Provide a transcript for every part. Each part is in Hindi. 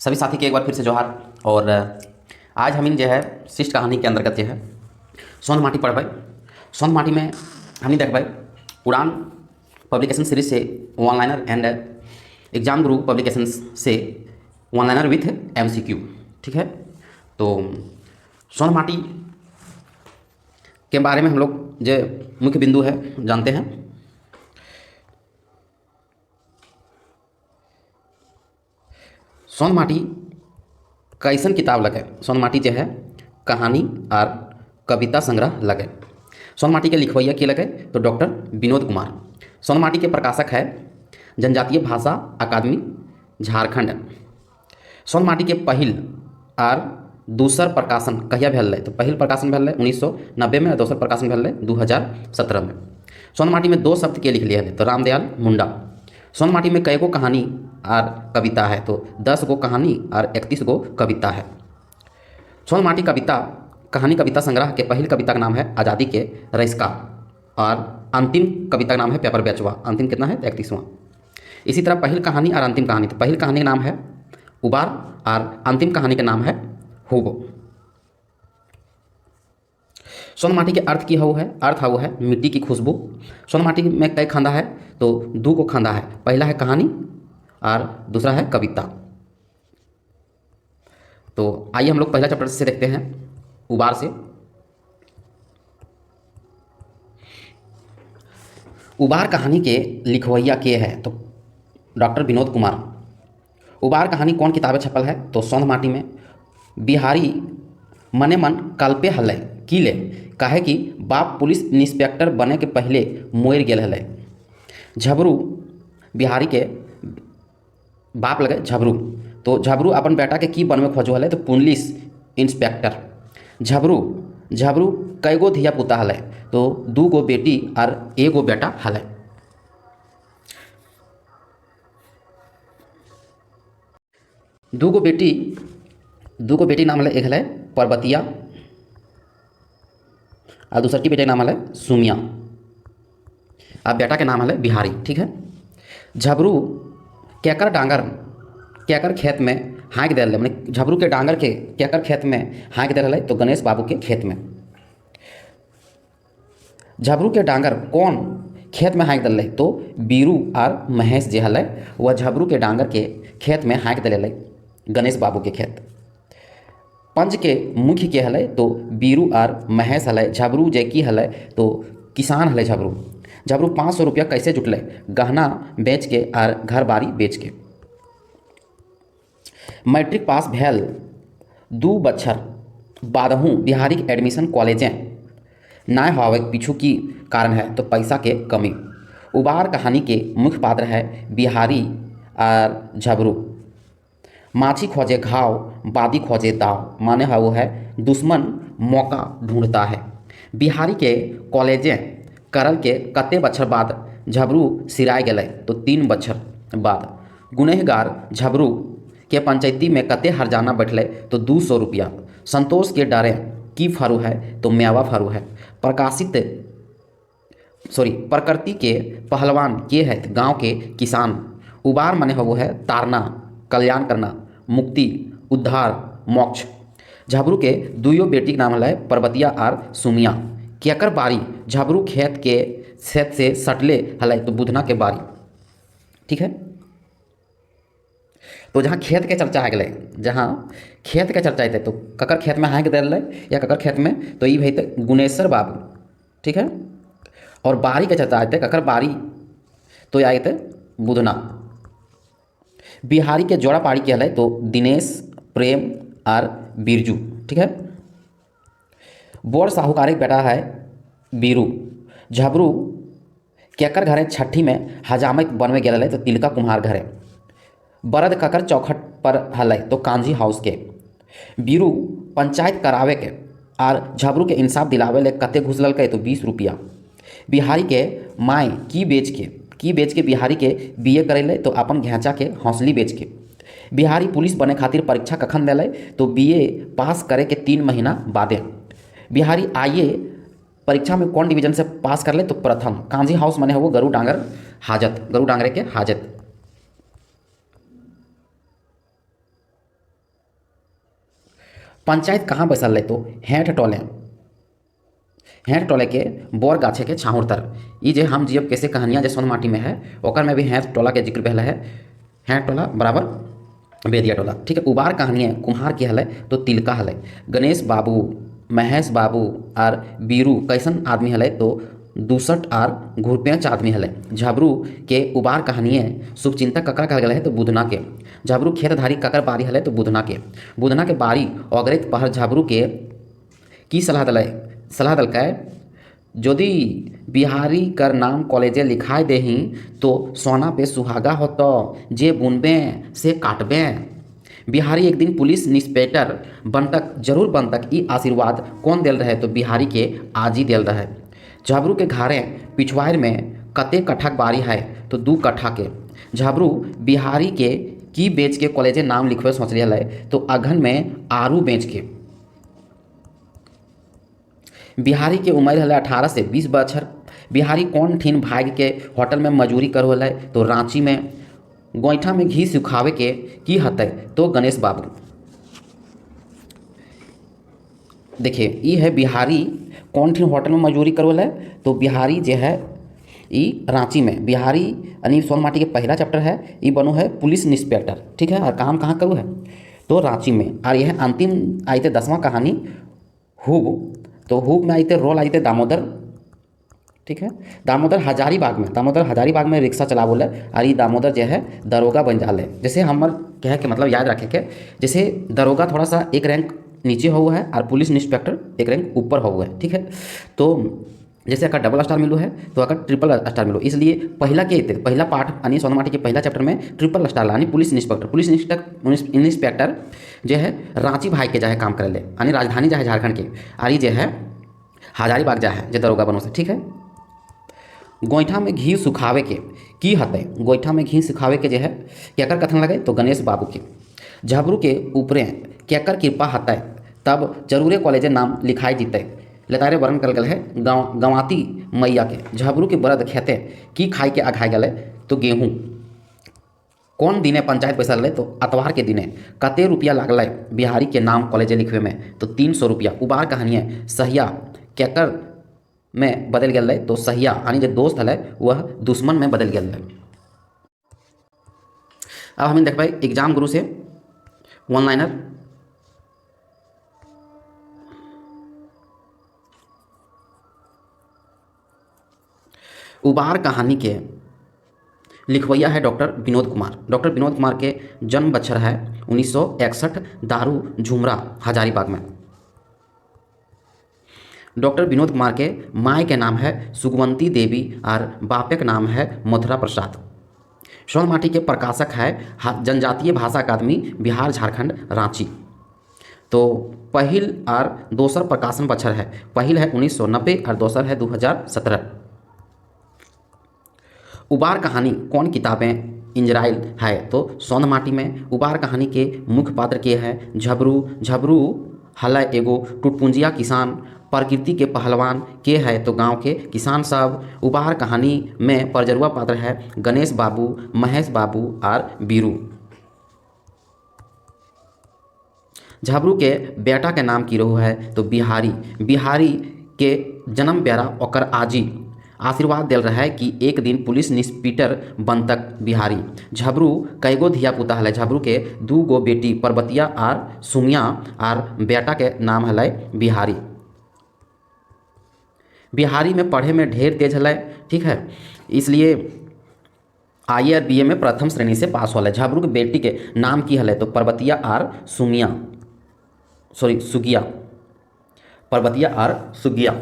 सभी साथी के एक बार फिर से जोहार। और आज हम इन जो है शिष्ट कहानी के अंतर्गत जो है सोन माटी पढ़ सोन माटी में हमने देख उड़ान पब्लिकेशन सीरीज से one liner and exam Guru publication से वन लाइनर विथ MCQ। ठीक है, तो सोन माटी के बारे में हम लोग जो मुख्य बिंदु है जानते हैं। सोन माटी कैसन किताब लगे? सोन माटी जो है कहानी और कविता संग्रह लगे। सोन माटी के लिखवैया के लगे तो डॉक्टर विनोद कुमार। सोन माटी के प्रकाशक है जनजातीय भाषा अकादमी झारखंड। सोन माटी के पहिल और दूसर प्रकाशन कहिया भेल रहे? तो पहिल प्रकाशन भेल रहे 1990 में और दूसर प्रकाशन भेल रहे 2017 में। सोन माटी में 2 शब्द के लिख लिए है तो रामदयाल मुंडा। सोन माटी में कई गो कहानी और कविता है? तो 10 गो कहानी और 31 गो कविता है। सोन माटी कविता कहानी कविता संग्रह के पहली कविता का नाम है आज़ादी के रईसका और अंतिम कविता का नाम है पेपर बेचवा। अंतिम कितना है? 31वां। इसी तरह पहली कहानी और अंतिम कहानी, तो पहली कहानी का नाम है उबार और अंतिम कहानी का नाम है हुगो। सोन माटी के अर्थ की अर्थ हाउ है मिट्टी की खुशबू। सोन माटी में कई खंदा है? तो 2 को खंदा है। पहला है कहानी और दूसरा है कविता। तो आइए हम लोग पहला चैप्टर से देखते हैं उबार से। उबार कहानी के लिखवैया के है? तो डॉक्टर विनोद कुमार। उबार कहानी कौन किताबें छपल है? तो सोन माटी में बिहारी मने मन कल्पे हल कीले काहे कि बाप पुलिस इंस्पेक्टर बने के पहले मोर गेल हल। झबरू बिहारी के बाप लगे झबरू, तो झबरू अपन बेटा के की बनवे खोजो हल? तो पुलिस इंस्पेक्टर। झबरू कई गो धिया पुता हल? तो 2 गो बेटी और 1 गो बेटा हल। दू गो बेटी नाम है, एक है पर्वतिया और दूसर की बेटे का नाम है सुमिया और बेटा के नाम है बिहारी। ठीक है, झबरू केकर डांगर केकर खेत में हाँक दे रहे? मैंने झबरू के डांगर के केकर खेत में हाँक दे रहे? तो गणेश बाबू के खेत में। झबरू के डांगर कौन खेत में हाँक दे रहे? तो बीरू और महेश जे हल वह झबरू के डांगर के खेत में हाँक दे रहे गणेश बाबू के खेत। पंच के मुख्य के हल? तो बीरू और महेश हल। झबरू जे की हल? तो किसान हल झबरू 500 रुपया कैसे जुटल? गहना बेच के और घर बाड़ी बेच के। मैट्रिक पास भेल 2 बछर बादहू बिहारी के एडमिशन कॉलेजें ना होवे पीछू की कारण है? तो पैसा के कमी। उबार कहानी के मुख्य पात्र है बिहारी और झबरू। माछी खोजे घाव बादी खोजे दाव, माने है वो है दुश्मन मौका ढूंढता है। बिहारी के कॉलेजें करल के कते बछर बाद झबरू सिराय गए? तो 3 बछर बाद। गुनहगार झबरू के पंचायती में कते हरजाना बैठले? तो 200 रुपया। संतोष के डरे की फारू है? तो म्यावा फारू है। प्रकृति के पहलवान के है? गांव के किसान। उबार माने है वो है तारना, कल्याण करना, मुक्ति, उद्धार, मोक्ष। झबरू के 2 बेटी के नाम है पर्वतिया और सुमिया। केकर बारी? झबरू खेत से सटले हल? तो बुधना के बारी। ठीक है, तो जहाँ खेत के चर्चा है गए, जहाँ खेत के चर्चा है तो ककर खेत में हाँक दे रहे या ककर खेत में? तो ये भाई गुनेश्वर बाबू। ठीक है, और बारी के चर्चा आते ककर बारी? तो आए थे बुधना। बिहारी के जोड़ा पाड़ी के हल? तो दिनेश, प्रेम और बिरजू। ठीक है, बोर साहूकार के बेटा है बीरू। झबरू केकर घरे छठी में हजामत बनवे गए? तो तिलका कुम्हार घरे। बरद ककर चौखट पर हल? तो कांजी हाउस के। बीरू पंचायत करावे के और झबरू के इंसाफ दिलावे ले कते घूस ललके? तो 20 रुपया। बिहारी के माए की बेच के बिहारी के BA करे? तो अपन घेचा के हौसली बेच के। बिहारी पुलिस बने खातिर परीक्षा कखन दिले? तो BA पास करे के 3 महीना बादे। बिहारी IA परीक्षा में कौन डिवीजन से पास कर ले? तो प्रथम। कांजी हाउस माने वो गरु डांगरे के हाजत। पंचायत कहाँ बैसल रहे तो हेंठ टोले के बोर गाछे के छाहुर तर। ये जे हम जियब कैसे कहानियाँ जे सोनमाटी में है ओकर में भी हेंठ टोला के जिक्र पहले है। हेंठ टोला बराबर बेदिया टोला, ठीक है। उबार कहानियाँ कुम्हार के हल तो तिलका हल। गणेश बाबू, महेश बाबू और बीरू कैसन आदमी हल तो दूसठ और घुरपेच आदमी हल। झबरू के उबार कहानियाँ शुभचिंतक ककरा कहल गया है तो बुधना के। झबरू खेतधारी ककर बारी हल तो बुधना के बारी अगरैत पहर झबरू के की सलाह दलकै यदि बिहारी कर नाम कॉलेजे लिखाए देही तो सोना पे सुहागा होतो जे बुनबे से काटबे। बिहारी एक दिन पुलिस इंस्पेक्टर बनतक जरूर बनतक। ई आशीर्वाद कौन दिल रहे तो बिहारी के आजी दिल रहे। झबरू के घारे पिछवाड़ में कते कट्ठा बारी है तो 2 कट्ठा के। झबरू बिहारी के की बेच के कॉलेजे नाम लिखवे सोच रहा है तो अघन में आरू बेच के। बिहारी के उम्र है 18 से 20 बछर। बिहारी कौन ठीन भाग के होटल में मजूरी कर है तो रांची में। गोईठा में घी सुखावे के की हतै तो गणेश बाबू। देखिए ये है बिहारी कौन ठीन होटल में मजूरी कर है तो बिहारी जो है ये रांची में। बिहारी यानी सोनमाटी के पहला चैप्टर है, ये बनो है पुलिस इंस्पेक्टर, ठीक है। और काम कहाँ करूँ है तो रांची में। और यह अंतिम आई थे 10वां कहानी हुब तो हुब में आई थे रोल आई थे दामोदर, ठीक है। दामोदर हजारीबाग में रिक्शा चला बोले और ये दामोदर जो है दरोगा बन जाले। जैसे हमर कहे के मतलब याद रखे के जैसे दरोगा थोड़ा सा एक रैंक नीचे हुआ है और पुलिस इंस्पेक्टर एक रैंक ऊपर हुआ है, ठीक है। तो जैसे अगर डबल स्टार मिलो है तो अगर ट्रिपल स्टार मिलो, इसलिए पहला पार्ट यानी सोनमाटी के पहला चैप्टर में ट्रिपल स्टार यानी पुलिस इंस्पेक्टर जो है रांची भाई के जाए काम करे ले यानी राजधानी जाए झारखंड के। और ये जो है हजारीबाग जाए जो दरोगा बनो से, ठीक है। गोईठा में घी सुखावे के की हतै। गोईठा में घी सुखावे के जो है केकर कथन लगे तो गणेश बाबू के। झबरू के ऊपरे केकर कृपा हतै तब जरूरे कॉलेजे नाम लिखाई जीते। लतारे वर्ण कल गल है गंवाती मैया के। झबरू के बरद खेते की खाई के अघाई गले तो गेहूँ। कौन दिने पंचायत पैसा ले तो अतवार के दिने। कते रुपया लागल बिहारी के नाम कॉलेजे लिखवे में तो 300 रुपया। उबार कहानियाँ सहिया केकर में बदल गया तो सहिया यानी जो दोस्त है वह दुश्मन में बदल गया। अब हम देख पाए एग्जाम गुरु से वन लाइनर। उबार कहानी के लिखवैया है डॉक्टर विनोद कुमार। डॉक्टर विनोद कुमार के जन्म बछर है 1961 दारू झुमरा हजारीबाग में। डॉक्टर विनोद कुमार के माय के नाम है सुगवंती देवी और बापे का नाम है मथुरा प्रसाद। सोनमाटी के प्रकाशक है जनजातीय भाषा अकादमी बिहार झारखंड रांची। तो पहिल और दोसर प्रकाशन बछर है, पहिल है 1990 और दोसर है 2017। उबार कहानी कौन किताबें इंजराइल है तो सोनमाटी में। उबार कहानी के मुख्य पात्र के हैं झबरू हल एगो टुटपुंजिया किसान प्रकृति के पहलवान के है तो गांव के किसान सब। उबार कहानी में परजरुआ पात्र है गणेश बाबू, महेश बाबू और बीरू। झबरू के बेटा के नाम की रहो है तो बिहारी के जन्म बेरा ओकर आजी आशीर्वाद दिल रहा है कि एक दिन पुलिस इंस्पेक्टर बनतक बिहारी। झबरू कईगो धिया पुता है। झबरू के 2 गो बेटी पर्वतिया और सुमिया और बेटा के नाम है बिहारी। बिहारी में पढ़े में ढेर तेज है, ठीक है, इसलिए IE और BA में प्रथम श्रेणी से पास हो। झबरू के बेटी के नाम की है तो पर्वतिया और सुगिया, पर्वतिया और सुगिया।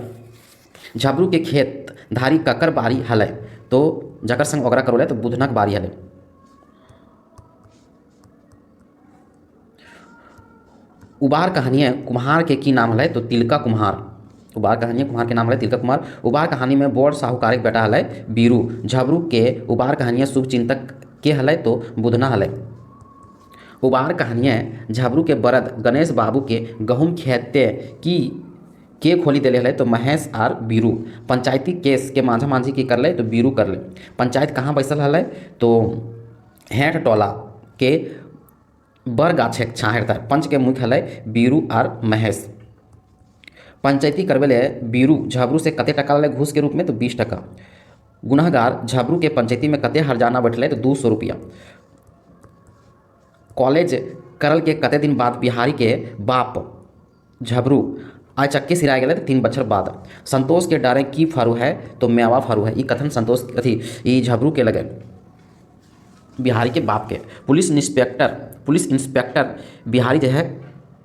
झबरू के खेत धारी ककर बारी हल तो जकर संग ओकरा करोले तो बुधनक बारी हल। उबार कहानियाँ कुम्हार के की नाम है तो तिलका कुम्हार। उबार कहानियाँ कुम्हार के नाम है तिलका कुमार। उबार कहानी में बोर साहूकार बेटा हल बीरू। झबरू के उबार कहानियाँ शुभचिंतक के हल तो बुधना हल। उबार कहानियाँ झबरू के बरद गणेश बाबू के गहूम खेते की के खोली दिले है तो महेश और बीरू। पंचायती केस के माझा मांझी की कर ले तो बीरू कर ले। पंचायत कहाँ बैसल है तो हेंठ टोला के बर गाछक छाहर तर पंच के मुख्यालय बीरू और महेश। पंचायती करवे ले बीरू झाबरू से कते टका ले घूस के रूप में, तो 20 टका। गुनहगार झाबरू के पंचायती में कते हरजाना बैठले, तो 200 रुपया। कॉलेज करल के कते दिन बाद बिहारी के बाप झबरू आ चक्के सिराय गए, तो 3 बछर बाद। संतोष के डारे की फारू है, तो मेवा फारू है। ये कथन संतोष अथी ये झबरू के लगे बिहारी के बाप के। पुलिस इंस्पेक्टर बिहारी जो है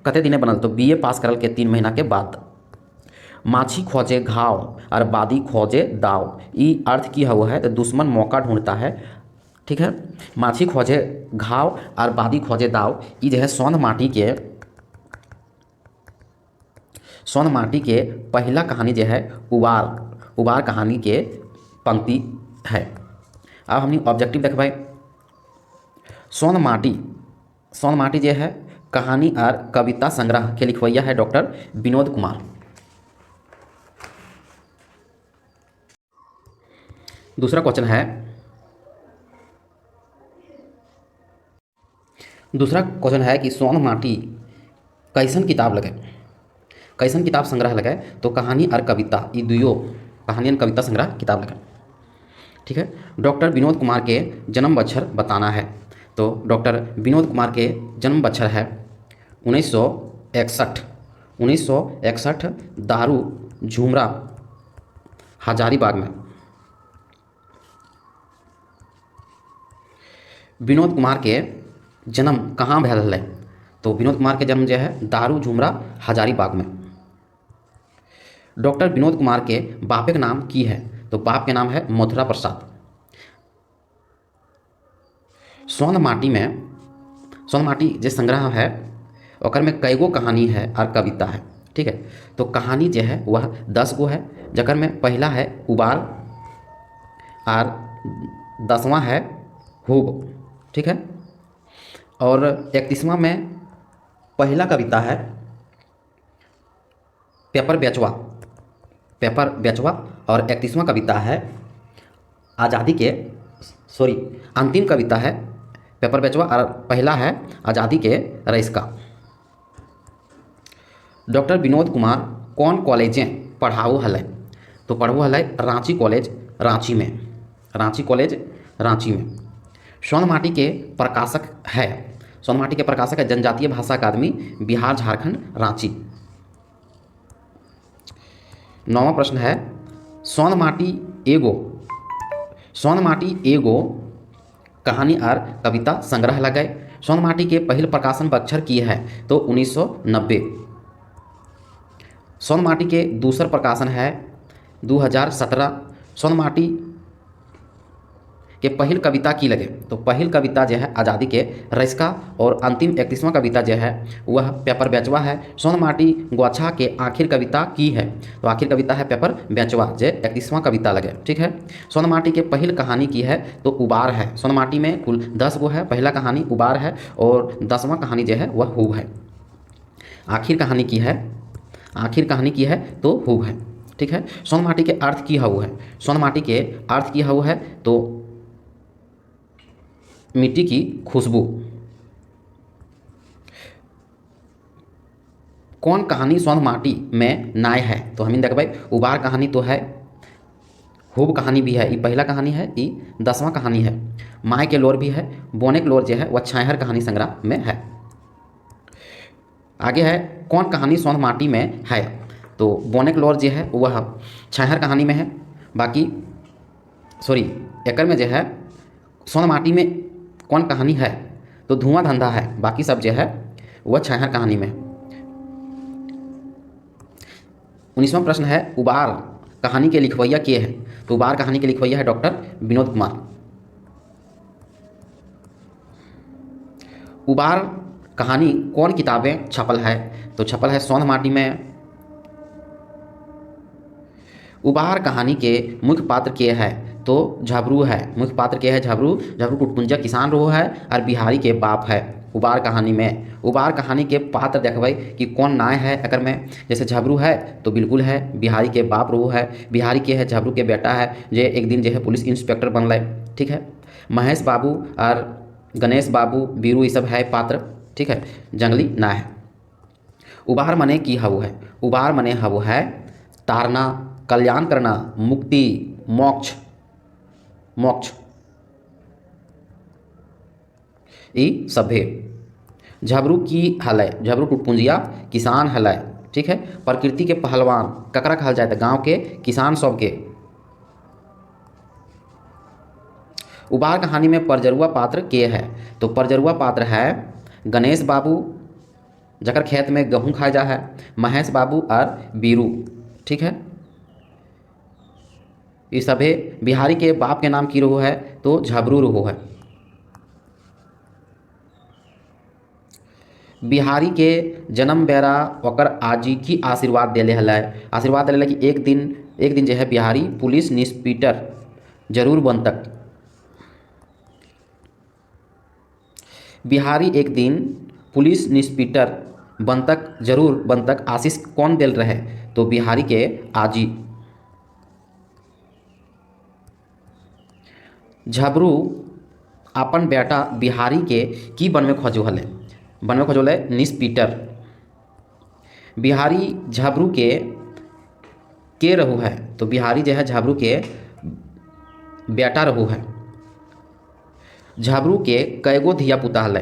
कते दिने बनल, तो बीए पास करल के 3 महीना के बाद। माछी खोजे घाव और बादी खोजे दाव, ई अर्थ की हुआ है, तो दुश्मन मौका ढूंढता है। ठीक है, माछी खोजे घाव और बादी खोजे दाव, ये जो है सोन माटी के पहला कहानी जो है उबार कहानी के पंक्ति है। अब हमने ऑब्जेक्टिव देखबै। सोन माटी जो है कहानी और कविता संग्रह के लिखवैया है डॉक्टर विनोद कुमार। दूसरा क्वेश्चन है कि सोन माटी कैसन किताब लगे, कैसन किताब संग्रह लगे, तो कहानी और कविता, ये दुयो कहानी और कविता संग्रह किताब लगे। ठीक है, डॉक्टर विनोद कुमार के जन्म बच्छर बताना है, तो डॉक्टर विनोद कुमार के जन्म बच्छर है 1961 दारू झुमरा हजारीबाग में। विनोद कुमार के जन्म कहाँ भेल रहे, तो विनोद कुमार के जन्म जो है दारू झुमरा हजारीबाग में। डॉक्टर विनोद कुमार के बापे के नाम की है, तो बाप के नाम है मथुरा प्रसाद। सोन माटी जो संग्रह है ओकर में कई गो कहानी है और कविता है। ठीक है, तो कहानी जो है वह 10 गो है, जकर में पहला है उबार और 10वां है हुब। ठीक है, और 31वां में पहला कविता है पेपर बेचवा और 31वां कविता है अंतिम कविता है पेपर बेचवा और पहला है आज़ादी के रईस-का। डॉक्टर विनोद कुमार कौन कॉलेजें पढ़ाओ हलै, तो पढ़ो हलै रांची कॉलेज रांची में। सोन माटी के प्रकाशक है जनजातीय भाषा अकादमी बिहार झारखंड रांची। 9वां प्रश्न है सोन माटी एगो कहानी और कविता संग्रह लगे। सोन माटी के पहल प्रकाशन बच्छर की है, तो 1990। सोन माटी के दूसर प्रकाशन है 2017। सोन माटी के पहल कविता की लगे, तो पहल कविता जो है आज़ादी के रईस-का और अंतिम 31वां कविता जो है वह पेपर बेचवा है। सोन माटी गोछा के आखिर कविता की है, तो आखिर कविता है पेपर बेचवा जो 31वां कविता लगे। ठीक है, सोन माटी के पहल कहानी की है, तो उबार है। सोन माटी में कुल 10 गो है, पहला कहानी उबार है और 10वां कहानी जो है वह हुब है। आखिर कहानी की है तो हुब है। ठीक है, सोन माटी के अर्थ की हऊ है, सोन माटी के अर्थ की हऊ है, तो मिट्टी की खुशबू। कौन कहानी सोन माटी में नाय है, तो हम देखबै उबार कहानी तो है, हुब कहानी भी है, ये पहला कहानी है, ये 10वां कहानी है। माय के लोर भी है, बोने के लोर जो है वह छाहर कहानी संग्रह में है। आगे है कौन कहानी सोन माटी में है, तो बोने के लोर जो है वह छाहर कहानी में है। बाकी एकर में जो है सोन माटी में कौन कहानी है, तो धुआं धंधा है, बाकी सब जो है वह छाहर कहानी में। 19वां प्रश्न है उबार कहानी के लिखवैया के है, तो उबार कहानी के लिखवैया है डॉक्टर विनोद कुमार। उबार कहानी कौन किताबें छपल है, तो छपल है सोन माटी में। उबार कहानी के मुख्य पात्र के है, तो झबरू है, मुख्य पात्र के है झबरू कुटकुंजा किसान रहो है और बिहारी के बाप है उबार कहानी में। उबार कहानी के पात्र देखबै कि कौन नाय है अगर में, जैसे झबरू है तो बिल्कुल है, बिहारी के बाप रहो है, बिहारी के है झबरू के बेटा है जे एक दिन जो है पुलिस इंस्पेक्टर बनल। ठीक है, महेश बाबू और गणेश बाबू बीरू ये सब है पात्र। ठीक है, जंगली ना है। उबार मने की हवु है, उबार मने हवु है तारना, कल्याण करना, मुक्ति, मोक्ष, मोक्ष ई सभे। झबरू की हलय, झबरू टुटपुंजिया किसान हलय, ठीक है। प्रकृति के पहलवान ककरा कहल जाए तो गांव के किसान सबके। उबार कहानी में परजरुआ पात्र के है, तो परजरुआ पात्र है गणेश बाबू जकर खेत में गेहूँ खाया जा है, महेश बाबू और बीरू, ठीक है। ये सभे बिहारी के बाप के नाम की रहो है तो झबरू रहो है। बिहारी के जन्म बेरा ओकर आजी की आशीर्वाद देले हलै, आशीर्वाद देले कि एक दिन जो है बिहारी पुलिस इंस्पेक्टर जरूर बनतक। बिहारी एक दिन पुलिस इंस्पेक्टर बनतक जरूर बनतक आशीष कौन दिल रहे, तो बिहारी के आजी। झबरू अपन बेटा बिहारी के की बनवे खोजो हले, बनवे खोजोले इंस्पेक्टर। बिहारी झबरू के रहू है, तो बिहारी जो है झबरू के बेटा रहू है। झबरू के कईगो धिया पुता हलै,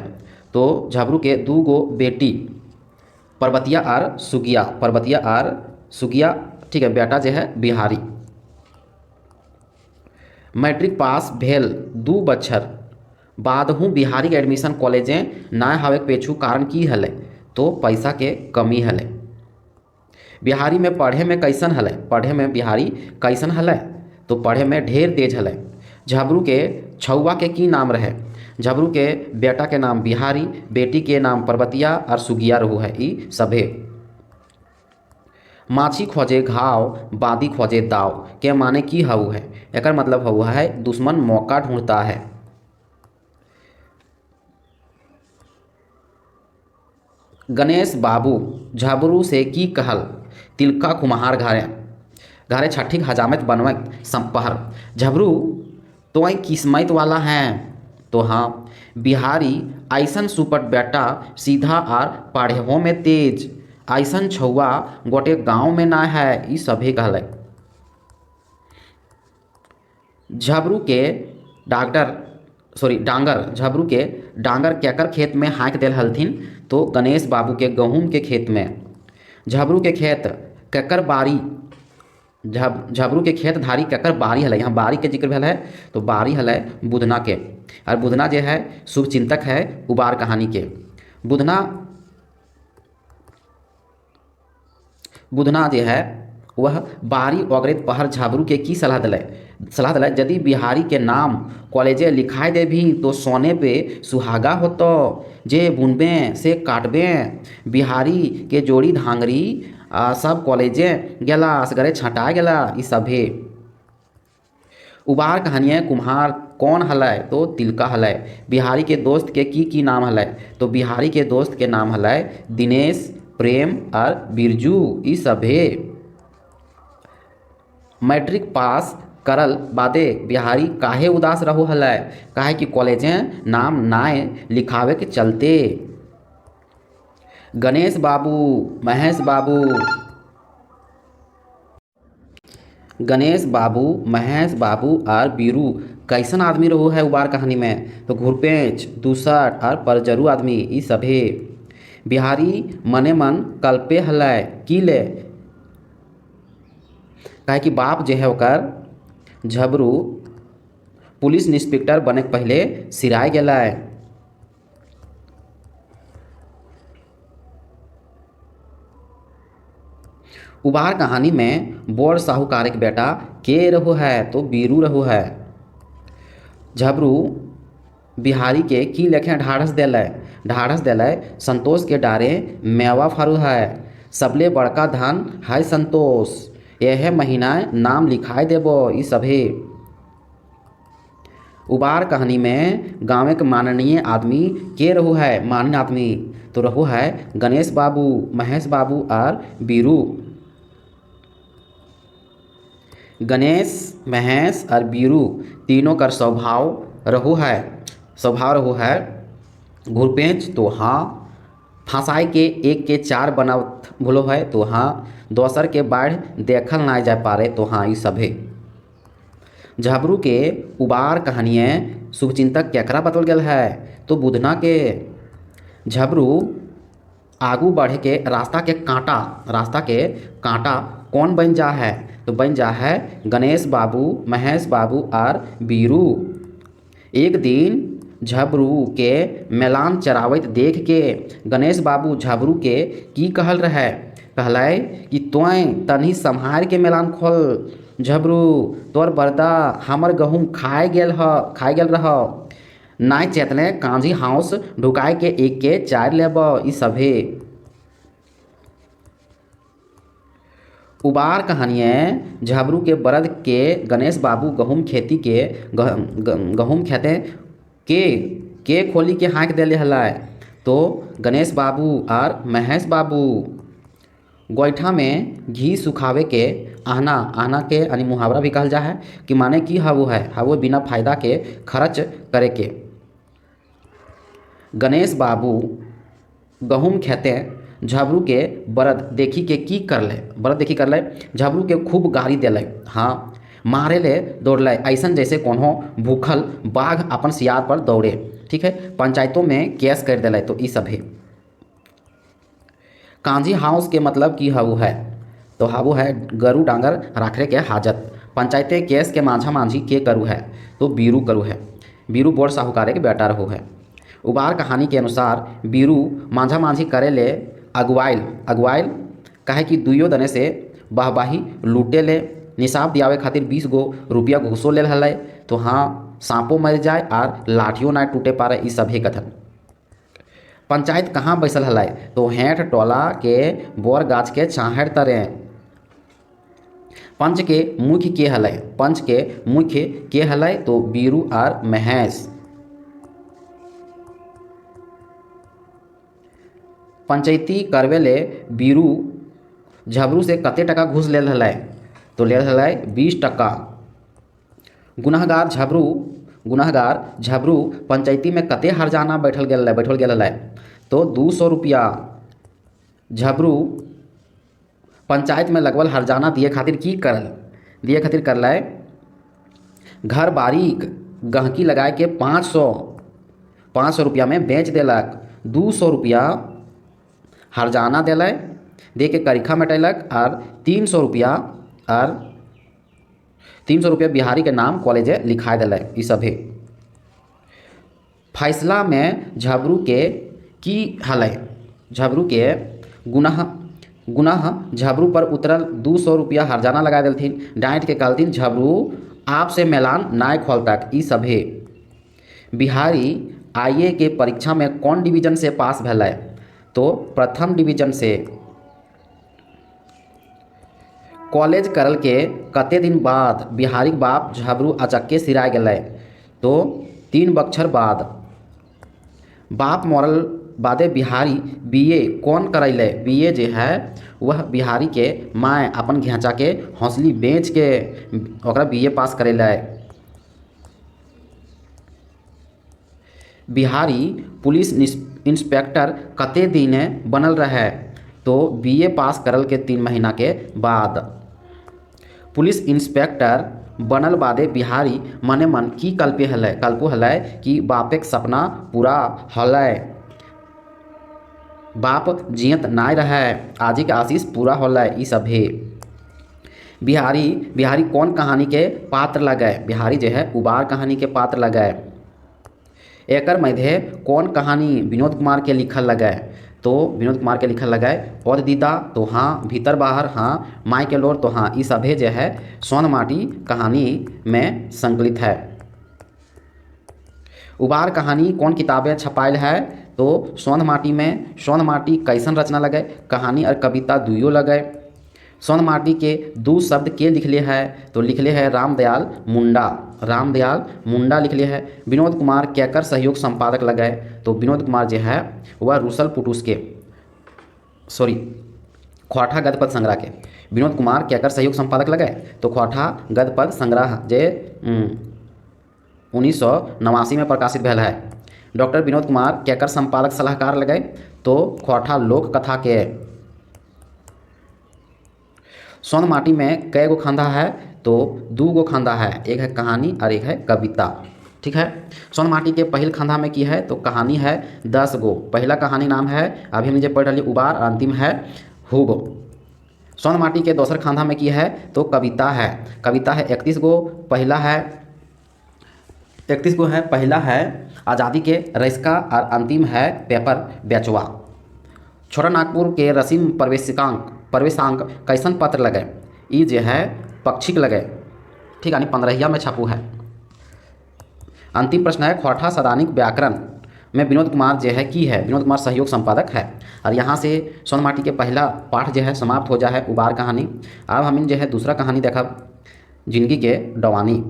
तो झबरू के 2 गो बेटी पर्वतिया और सुगिया, पर्वतिया और सुगिया, ठीक है। बेटा जो है बिहारी। मैट्रिक पास भेल 2 बछर बाद हूँ बिहारी के एडमिशन कॉलेजे ना हवे पेछू कारण की हलै, तो पैसा के कमी हलै। बिहारी में पढ़े में कैसन हलै, पढ़े में बिहारी कैसन हलै, तो पढ़े में ढेर तेज हलै। झबरू के छौआ के की नाम रहे, झबरू के बेटा के नाम बिहारी, बेटी के नाम पर्वतिया और सुगिया रहू है ई सभे। माछी खोजे घाव, बादी खोजे दाव के माने की हवु है, एकर मतलब हवु है दुश्मन मौका ढूंढता है। गणेश बाबू झबरू से की कहल, तिलका कुम्हार घरे घरे छठी हजामत बनवे संपहर। झबरू तो किस्मत वाला हैं, तो हाँ बिहारी ऐसन सुपट बेटा सीधा और पढ़ेहो में तेज, ऐसन छौआ गोटे गांव में ना है ई सभे कहले। झबरू के डांगर झबरू के डांगर केकर खेत में हाँक देल हलथिन, तो गणेश बाबू के गहूम के खेत में। झबरू के खेत केकर बारी, झबरू के खेत धारी केकर बारी हलै, यहाँ बारी के जिक्र भेल है, तो बारी हलै बुधना के। और बुधना जो है शुभ चिंतक है उबार कहानी के। बुधना जो है वह बारी अग्रत पहर झबरू के की सलाह दिले, यदि बिहारी के नाम कॉलेजे लिखाए दे भी तो सोने पे सुहागा होतो, जे बुनबे से काटबे। बिहारी के जोड़ी धांगरी सब कॉलेजे गेला, असगरे छटा गेला ई सभे। उबार कहानियाँ कुम्हार कौन हलै, तो तिलका हलै। बिहारी के दोस्त के की नाम हलै, तो बिहारी के दोस्त के नाम हलै दिनेश, प्रेम और बिरजू ई सभे। मैट्रिक पास करल बादे बिहारी काहे उदास रहो हलै, काहे कि कॉलेजे नाम नाय लिखावे के चलते। गणेश बाबू, महेश बाबू और बीरू कैसन आदमी रहो है उबार कहानी में, तो घुरपेच, दूसट और परजरू आदमी ई सभे। बिहारी मने मन कल्पे हलै की ले, काहे कि बाप जो है ओकर झबरू पुलिस इंस्पेक्टर बने के पहले सिराय गेलै। उबार कहानी में बोर साहूकार के बेटा के रहो है, तो बीरू रहो है। झबरू बिहारी के की लेखे ढाढ़स देलै, संतोष के डारे मेवा फारू है, सबले बड़का धन है संतोष, यह महीना नाम लिखाए देबो ई सभे। उबार कहानी में गाँव के माननीय आदमी के रहो है, माननीय आदमी तो रहो है गणेश बाबू, महेश बाबू और बीरू। गणेश, महेश और बीरू तीनों का स्वभाव रहो है घुरपेच, तो हाँ फंसाई के एक के चार बनावत भूलो है तो हाँ, दोसर के बाढ़ देखल ना जा पारे तो हाँ, ई सभे। झबरू के उबार कहानियाँ शुभचिंतक केकरा बतल गया है तो बुधना के। झबरू आगू बढ़े के रास्ता के कांटा कौन बन जा है तो बन जा है गणेश बाबू, महेश बाबू और बीरू। एक दिन झबरू के मेलान चरावत देख के गणेश बाबू झबरू के की कहल रहे, कहलै कि तोय तनी संहार के मेलान खोल झबरू, तोर बरदा हमर गहूम खाए गेल रह, नाय चेतने कांजी हाउस ढुकाए के एक के चार लेब ई सभे। उबार कहानियाँ झबरू के बरद के गणेश बाबू गहूम खेती के गहूम खेते के खोली के हाँक देले हलै तो गणेश बाबू और महेश बाबू गोईठा में घी सुखावे के आहना के यानी मुहावरा भी कहल जा है कि माने की हवो बिना फायदा के खर्च करे के। गणेश बाबू गहूम खेते झबरू के बरद देखी के की करले झबरू के खूब गाड़ी दिले, हाँ मारे ले दौड़ले ऐसन जैसे कोनो भूखल बाघ अपन सियार पर दौड़े। ठीक है, पंचायतों में केस कर दिले तो ई सभे। कांजी हाउस के मतलब की हवु है तो हवु है गरु डांगर राखरे के हाजत। पंचायते केस के माझा माझी के करू है तो बीरू करू है, बीरू बोर साहूकारे के बेटा रहू है। उबार कहानी के अनुसार बीरू माझा माझी करे ले अगुवाइल कहे कि दुइयो दने से वाहवाही लूटे ले, निसाब दियावे खातिर 20 गो रुपया घूसो ले हलै तो हाँ, सांपो मर जाए और लाठियों ना टूटे पारे ई सभे कथन। पंचायत कहाँ बैसल हलै तो हेठ टोला के बोर गाछ के छाहर तरे। पंच के मुख्य के हलै तो बीरू और महेश। पंचायती करवे ले बीरू झबरू से कते टका घूस ले हलै तो ले हलै 20 टका। गुनहगार झबरू पंचायती में कते हरजाना बैठल गेल हलै तो 200 रुपया। झबरू पंचायत में लगवल हरजाना दिए खातिर करलै घर बारीक गहकी लगाए के 500 रुपया में बेच देलक। 200 रुपया हरजाना दिलै दे के करीखा मिटैलक और 300 रुपया बिहारी के नाम कॉलेजे लिखा दिलै ई सभे। फैसला में झबरू के की हलै, झबरू के गुनाह झबरू पर उतरल 200 रुपया हरजाना लगा देलथिन, डांट के कहलथिन झबरू आप से मेलान नाय खोलतक ई सभे। बिहारी आईए के परीक्षा में कौन डिवीजन से पास भेलै तो प्रथम डिवीजन से। कॉलेज करल के कते दिन बाद बिहारी बाप झबरू अचक्के सिराय गेलै तो 3 बछर बाद। बाप मरल बादे बिहारी बीए कौन करैले, बीए जे है वह बिहारी के माय अपन घेचा के हौसली बेच के ओकरा बीए पास करेलै। बिहारी पुलिस इंस्पेक्टर कते दिन बनल रहे तो बीए पास करल के 3 महीना के बाद। पुलिस इंस्पेक्टर बनल बादे बिहारी मने मन की कल्पो हलै कि बापे के सपना पूरा हलै, बाप जियत नाय रहे आजी के आशीष पूरा होलै ई सभे। बिहारी कौन कहानी के पात्र लगे, बिहारी जो है उबार कहानी के पात्र लगे। एकर मध्य कौन कहानी विनोद कुमार के लिखल लगे तो विनोद कुमार के लिखल लगे और दीदा तो हाँ, भीतर बाहर हाँ, माई के लोर तो हाँ, ई सभे जो है सोन माटी कहानी में संकलित है। उबार कहानी कौन किताबें छपायल है तो सोन माटी में। सोन माटी कैसन रचना लगे, कहानी और कविता दुइयो लगे। सोन माटी के 2 शब्द के लिखले है तो लिखले है रामदयाल मुंडा लिखले है। विनोद कुमार केकर सहयोग संपादक लगे तो विनोद कुमार जो है वह रूसल पुटूस के ख्वाठा गद्यपद संग्रह के विनोद कुमार केकर सहयोग संपादक लगे तो ख्वाठा गद्यपद संग्रह जे 1989 में प्रकाशित भेल है। डॉक्टर विनोद कुमार केकर संपादक सलाहकार लगे, तो खोरठा लोक कथा के। सोन माटी में कै गो खंधा है, तो 2 गो खंधा है, एक है कहानी और एक है कविता। ठीक है। सोन माटी के पहल खंधा में की है, तो कहानी है 10 गो। पहला कहानी नाम है अभी हम जे पढ़ रही उबार, और अंतिम है हुगो। सोन माटी के दोसर खंधा में की है, तो कविता है। कविता है 31 गो। पहला है 31 गो है। पहला है आज़ादी के रईसका, और अंतिम है पेपर बेचवा। छोटा नागपुर के रसीम प्रवेशांक कैसन पत्र लगे, ई जे है पक्षिक लगे। ठीक है, 15 में छपू है। अंतिम प्रश्न है खोरठा सदानिक व्याकरण में विनोद कुमार जो है की है, विनोद कुमार सहयोग संपादक है। और यहाँ से सोन माटी के पहला पाठ जो है समाप्त हो जा है, उबार कहानी। अब हम जो है दूसरा कहानी देखब, जिंदगी के डवानी।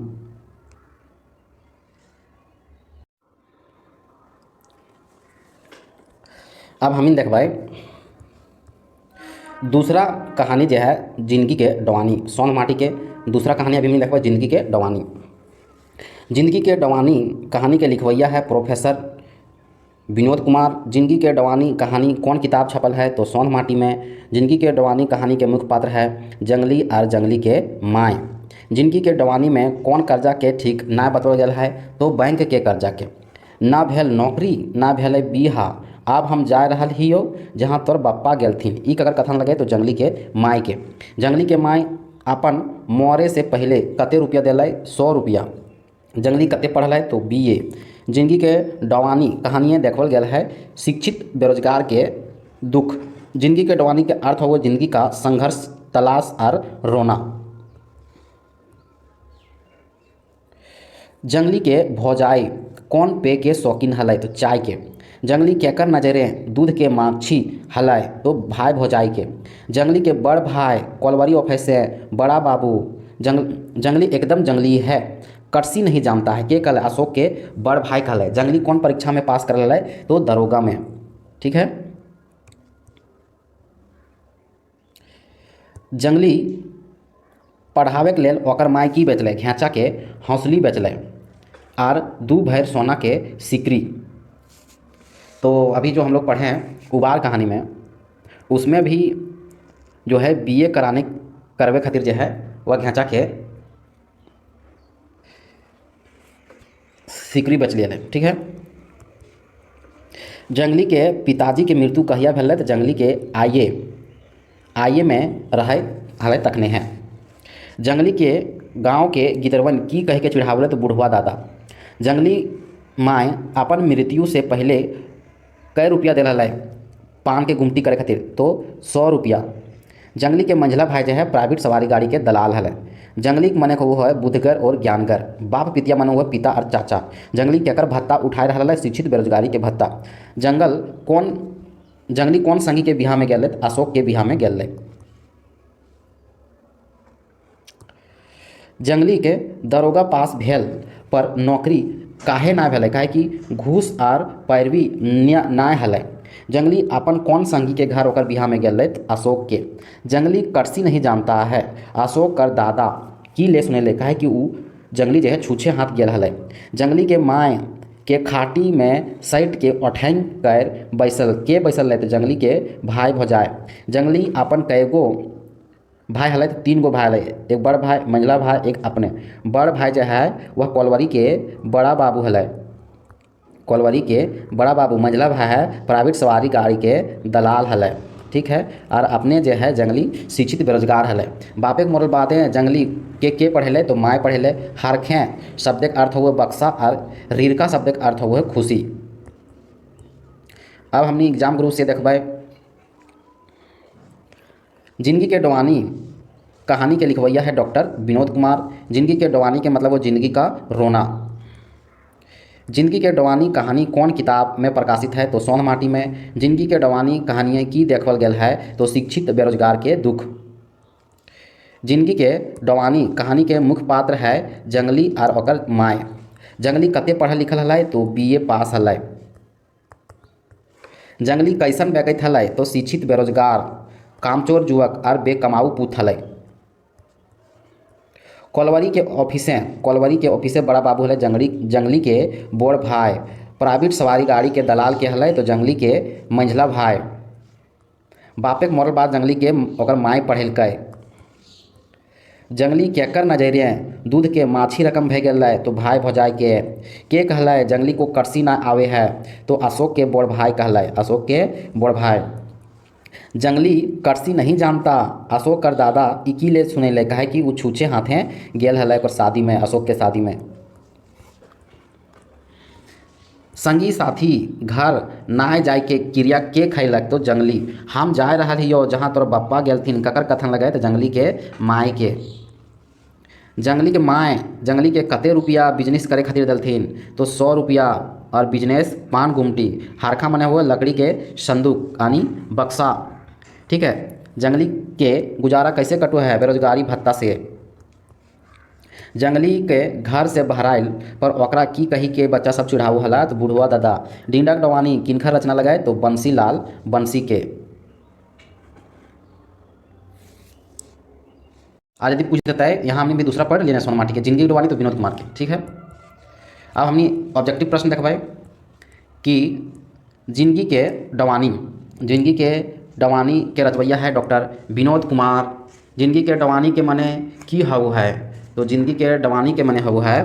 अब हम देखबै दूसरा कहानी जो है जिंदगी के डवानी। सोन माटी के दूसरा कहानी अभी हम देखबै जिंदगी के डवानी। जिंदगी के डवानी कहानी के लिखवैया है प्रोफेसर विनोद कुमार। जिंदगी के डवानी कहानी कौन किताब छपल है, तो सोन माटी में। जिंदगी के डवानी कहानी के मुख्य पात्र है जंगली और जंगली के माय। जिंदगी के डवानी में कौन कर्जा के ठीक ना बतौल गया है, तो बैंक के कर्जा के। ना भेल नौकरी ना भेल बिहा, अब हम जा रहल हियो जहाँ तोर बप्पा गेलथिन। ई अगर कथन लगे, तो जंगली के माय के। जंगली के माय अपन मरे से पहले कते रुपया दिलाई, 100 रुपया। जंगली कते पढ़ल है, तो BA। जिंदगी के डवानी कहानियाँ देखल गया है शिक्षित बेरोजगार के दुख। जिंदगी के डवानी के अर्थ हो जिंदगी का संघर्ष, तलाश और रोना। जंगली के भौजाई कौन पे के शौकीन हलै, तो चाय के। जंगली केकर नजरें दूध के माछी हलै, तो भाई भौजाई के। जंगली के बड़ भाई कोलवरी ऑफिस से बड़ा बाबू। जंगली एकदम जंगली है, कटसी नहीं जानता है, के कल अशोक के बड़ भाई कहल है। जंगली कौन परीक्षा में पास कर है, तो दरोगा में। ठीक है। जंगली पढ़ावे के लेल ओकर माय की बेचल, घेचा के हौसली बेचल, और 2 भैर सोना के सिकरी। तो अभी जो हम लोग पढ़े हैं उबार कहानी में, उसमें भी जो है BA करवे खातिर जो है वह घेचा के सिकरी बेच लिया। ठीक है। जंगली के पिताजी के मृत्यु कहिया भेल, तो जंगली के आइए में रहे हाल तकने हैं। जंगली के गांव के गिदरवन की कह के चिढ़ावले, तो बुढ़वा दादा। जंगली माय अपन मृत्यु से पहले कै रुपया दिल है पान के गुमटी करे खातिर, तो 100 रुपया। जंगली के मंझला भाई जो है प्राइवेट सवारी गाड़ी के दलाल है। जंगली के मने को वो है बुद्धगर और ज्ञानगर। बाप पितिया मने हुआ पिता और चाचा। जंगली केकर भत्ता उठाए रहा है, शिक्षित बेरोजगारी के भत्ता। जंगली कौन संगी के बिहार में गए, अशोक के बिहार में गए। जंगली के दरोगा पास भेल पर नौकरी काहे ना भेल, काहे कि घूस और पैरवी ना हलै। जंगली अपन कौन संगी के घर ओकर बिहार में गए, अशोक के। जंगली कटसी नहीं जानता है, अशोक कर दादा की ले सुने ले, काहे कि ऊ जंगली जो है छूछे हाथ गेल हलै। जंगली के माय के खाटी में सैट के ओठैंग कर बैसल के बैसल रहते, जंगली के भाई भौजाए। जंगली अपन कैगो भाई हलै, 3 गो भाई हलै, एक बड़ भाई मंझला भाई एक अपने। बड़ भाई जो है वह कोलवरी के बड़ा बाबू हलै, कोलवरी के बड़ा बाबू। मंझला भाई है प्राइवेट सवारी गाड़ी के दलाल हलै। ठीक है। और अपने जो है जंगली शिक्षित बेरोजगार हलै। बापे के मोरल बातें जंगली के पढ़ेले, तो माय पढ़ेले हारखें शब्द के अर्थ हुए बक्सा, और रीरका शब्द के अर्थ हुए खुशी। अब हमने एग्जाम ग्रुप से देखबै जिंदगी के डवानी कहानी के लिखवैया है डॉक्टर विनोद कुमार। जिंदगी के डवानी के मतलब वो जिंदगी का रोना। जिंदगी के डवानी कहानी कौन किताब में प्रकाशित है, तो सोन माटी में। जिंदगी के डवानी कहानियाँ की देखल गया है, तो शिक्षित बेरोजगार के दुख। जिंदगी के डवानी कहानी के मुख्य पात्र है जंगली और ओकर माय। जंगली कते पढ़ल लिखल है, तो BA पास है। जंगली कैसन व्यक्ति है, तो शिक्षित बेरोजगार कामचोर युवक और बेकमाऊ पूत हलै। कोलवरी के ऑफिसे बड़ा बाबू है। जंगली के बोड़ भाई प्राइवेट सवारी गाड़ी के दलाल के हलै तो जंगली के मंझला भाई। बापे के मरल बाद जंगली के ओकर माई पढ़ेलकै। जंगली केकर नजरिए दूध के माछी रकम भे गेलै तो भाई भौजाई के कहलै जंगली को कर्सी ना आवे है तो अशोक के बड़ भाई कहलै, अशोक के बड़ भाई। जंगली कर्सी नहीं जानता अशोक कर दादा इकी ले सुनेले कहे कि वो छूछे हाथे गेल हलै ओकर शादी में, अशोक के शादी में। संगी साथी घर नाय जाय के क्रिया के खैलक तो जंगली। हम जाय रहल हियो जहाँ तोर बप्पा गेलथिन, ककर कथन लगे तो जंगली के माय के। जंगली के माय जंगली के कते रुपया बिजनेस करे खातिर दलथिन तो 100 रुपया और बिजनेस पान गुमटी हारखा मने हुए लकड़ी के संदूक यानी बक्सा। ठीक है, जंगली के गुजारा कैसे कटो है बेरोजगारी भत्ता से। जंगली के घर से बहराइल पर ओकरा की कही के बच्चा सब चिढ़ाऊ हला तो बुढ़वा दादा। डिंडक डवानी किनखर रचना लगाए तो बंसी लाल बंसी के। आज यदि पूछ देता है यहाँ हमने भी दूसरा पढ़ लेना सोनमाटी के जिंदगी डवानी तो विनोद कुमार के। ठीक है, अब हमने ऑब्जेक्टिव प्रश्न देखबाई कि जिंदगी के डवानी के रचवैया है डॉक्टर विनोद कुमार। जिंदगी के डवानी के मने की हऊ है तो जिंदगी के डवानी के मने हऊ है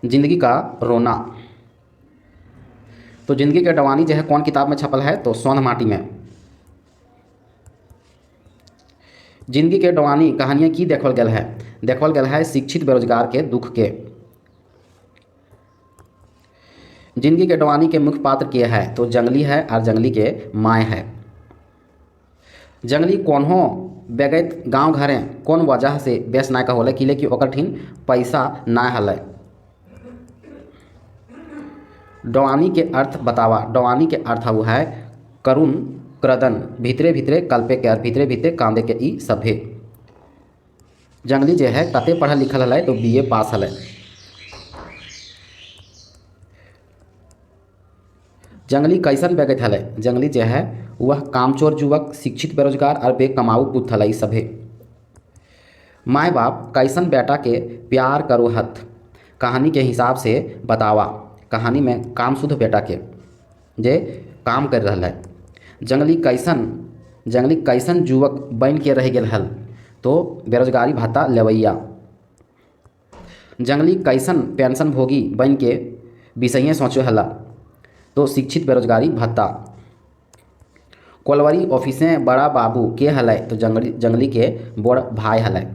जिंदगी का रोना। तो जिंदगी के डवानी जो है कौन किताब में छपल है तो सोन माटी में। जिंदगी के डवानी कहानियाँ की देखल गल है शिक्षित बेरोजगार के दुख के। जिंदगी के डवानी के मुख्य पात्र के है तो जंगली है और जंगली के माय है। जंगली कौन हो बेगैत गांव घरे कौन वजह से बेस नाय का होले किले कि ओकर ठिन पैसा ना हलै। डवानी के अर्थ बतावा। डवानी के अर्थ वो है करुण क्रदन भीतरे भीतरे कल्पे के और भीतरे भीतरे कांदे के ई सभे। जंगली जो है कते पढ़ल लिखल हलै तो BA पास हलै। जंगली कैसन बेगैत हलै जंगली जो है वह कामचोर युवक शिक्षित बेरोजगार और बेकमाऊ पुत हलै सभे। माय बाप कैसन बेटा के प्यार करो हत कहानी के हिसाब से बतावा। कहानी में काम शुद्ध बेटा के जे काम कर रहा है। जंगली कैसन युवक बन के रह गेल हल तो बेरोजगारी भत्ता लेवैया। जंगली कैसन पेंशन भोगी बन के विषय सोचो हला तो शिक्षित बेरोजगारी भत्ता। कोलवरी ऑफिसें बड़ा बाबू के हलै तो जंगली के बड़ भाई हलै।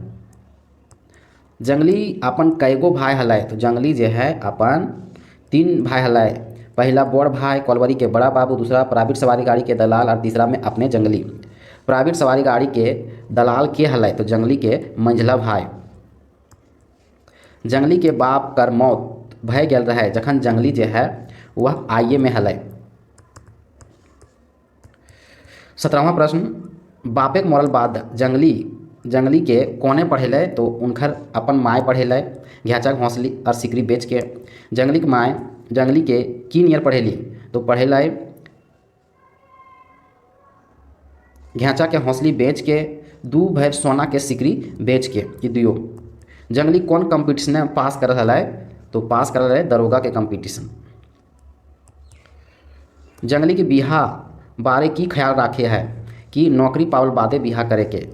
जंगली अपन कैगो भाई हलै तो जंगली जो है अपन 3 भाई हलै। पहला बड़ भाई कोलवरी के बड़ा बाबू, दूसरा प्राइवेट सवारी गाड़ी के दलाल और तीसरा में अपने जंगली। प्राइवेट सवारी गाड़ी के दलाल के हलै तो जंगली के मंझला भाई। जंगली के बाप कर मौत भय गेल रहे जखन जंगली जो है वह आइए में हलै। 17वां प्रश्न बापे के मरल बाद जंगली के कोने पढ़ेले तो उनकर अपन माय पढ़ेले घेचा घोंसली और सिकरी बेच के। जंगली के माय जंगली के की नियर पढ़ेली तो पढ़ेले घेचा के हौसली बेच के 2 भैर सोना के सिकरी बेच के ये दियो। जंगली कौन कंपटीशन में पास कर रहा है तो पास कर रहा है दरोगा के कंपटीशन। जंगली के बिहा बारे की ख्याल रखे है कि नौकरी पावल बादे बिहा करे के।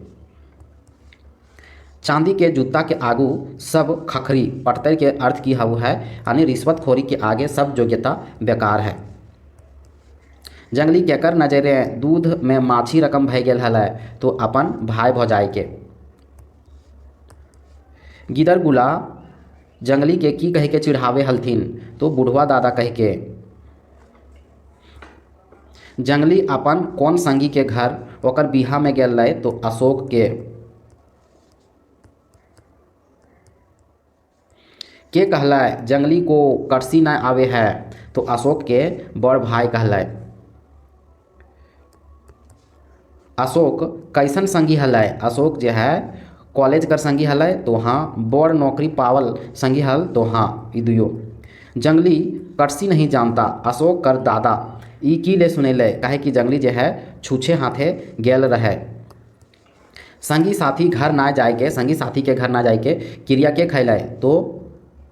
चांदी के जूता के आगू सब खखरी पटतर के अर्थ की हऊ है यानी रिश्वतखोरी के आगे सब योग्यता बेकार है। जंगली केकर नजरे दूध में माछी रकम भय गेल हलै तो अपन भाई भौजाई के। गिदर गुला जंगली के की कह के चिढ़ावे हलथिन तो बुढ़वा दादा कह के। जंगली अपन कौन संगी के घर ओकर बिहा में गेल रहे तो अशोक के कहलै जंगली को कर्सी न आवे है तो अशोक के बड़ भाई कहलै। अशोक कैसन संगी हलै अशोक जो है कॉलेज कर संगी हलै तो हाँ बड़ नौकरी पावल संगी हल तो हाँ ई दुयो। जंगली कर्सी नहीं जानता अशोक कर दादा ई की ले सुनेले काहे कि जंगली जो है छूछे हाथे गेल रहे। संगी साथी के घर ना जाए के क्रिया के खैलै तो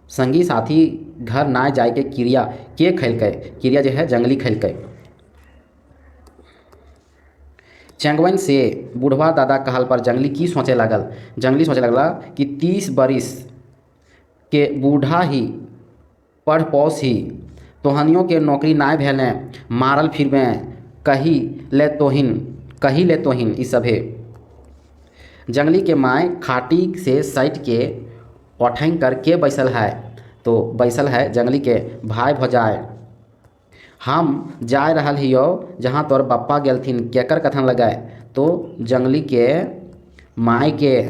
संगी साथी घर ना जाए के क्रिया के खैलकै, क्रिया जो है जंगली खैलकै। चेंगवन से बूढ़वा दादा कहल पर जंगली की सोचे लागल, जंगली सोचे लगला कि 30 बरिस के बूढ़ा ही पढ़ पौस ही तोहनियों के नौकरी नाय भेले, मारल फिरबे कही ले तोहिन ई सभे। जंगली के माय खाटी से सट के ओठैंग करके बैसल है, तो बैसल है जंगली के भाई भौजाय। हम जाय रहल हियो जहाँ तोर बप्पा गेलथिन केकर कथन लगाए, तो जंगली के माय के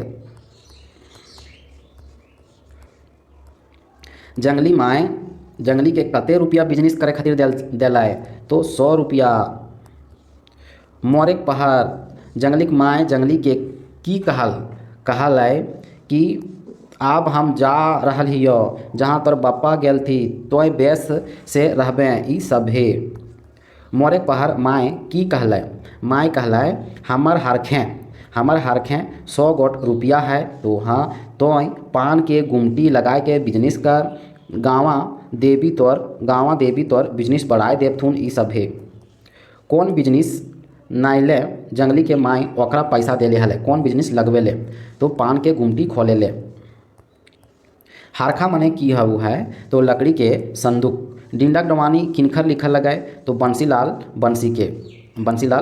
जंगली माय जंगली के कते रुपया बिजनेस करे खातिर दिलाए, तो 100 रुपया। मोरेक पहर जंगली के माय जंगली के की कहल है कि अब हम जा रहल हियो जहाँ तोर बप्पा गेल थी, तोय बेस से रहबे ई सभे। मोरे पहर माय की कहलै, माय कहलै हमर हरखें 100 गोट रुपया है, तो हाँ तोय पान के गुमटी लगाए के बिजनेस कर, गाँवा देवी तोर बिजनेस बढ़ाए देवथुन ई सभे। कौन बिजनेस नाइले जंगली के माय ओकरा पैसा देले हले, कौन बिजनेस लगवे ले, तो पान के गुमटी खोले ले। हारखा मने की हऊ है, तो लकड़ी के संदूक। डिंडक डवानी किनखर लिखल लगाए, तो बंसीलाल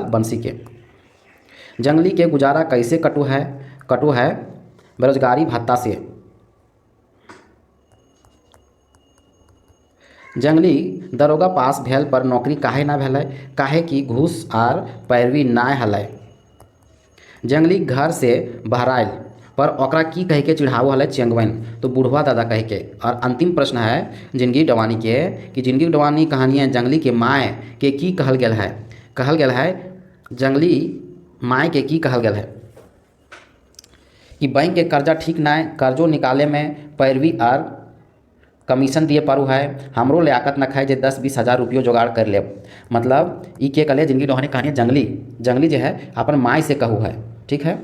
बंसी के। जंगली के गुजारा कैसे कटु है बेरोजगारी भत्ता से। जंगली दरोगा पास भेल पर नौकरी काहे ना भेलै, काहे कि घूस आर पैरवी नाय हलै। जंगली घर से बहराइल पर ओकरा की कह के चिढ़ावो हलै चेंगवन, तो बूढ़वा दादा कह के। और अंतिम प्रश्न है जिंदगी डवानी के कि जिंदगी डवानी कहानियाँ जंगली के माय के की कहल गेल है जंगली माय के की कहल गेल है कि बैंक के कर्जा ठीक नाय, कर्जो निकाले में पैरवी आर कमीशन दिए पारू है, हमरो लियाकत न खाए जे 10-20 हज़ार रुपये जुगाड़ कर ले। मतलब ई के कले जिंदगी डवानी कहानी जंगली जो है अपन माय से कहू है, ठीक है।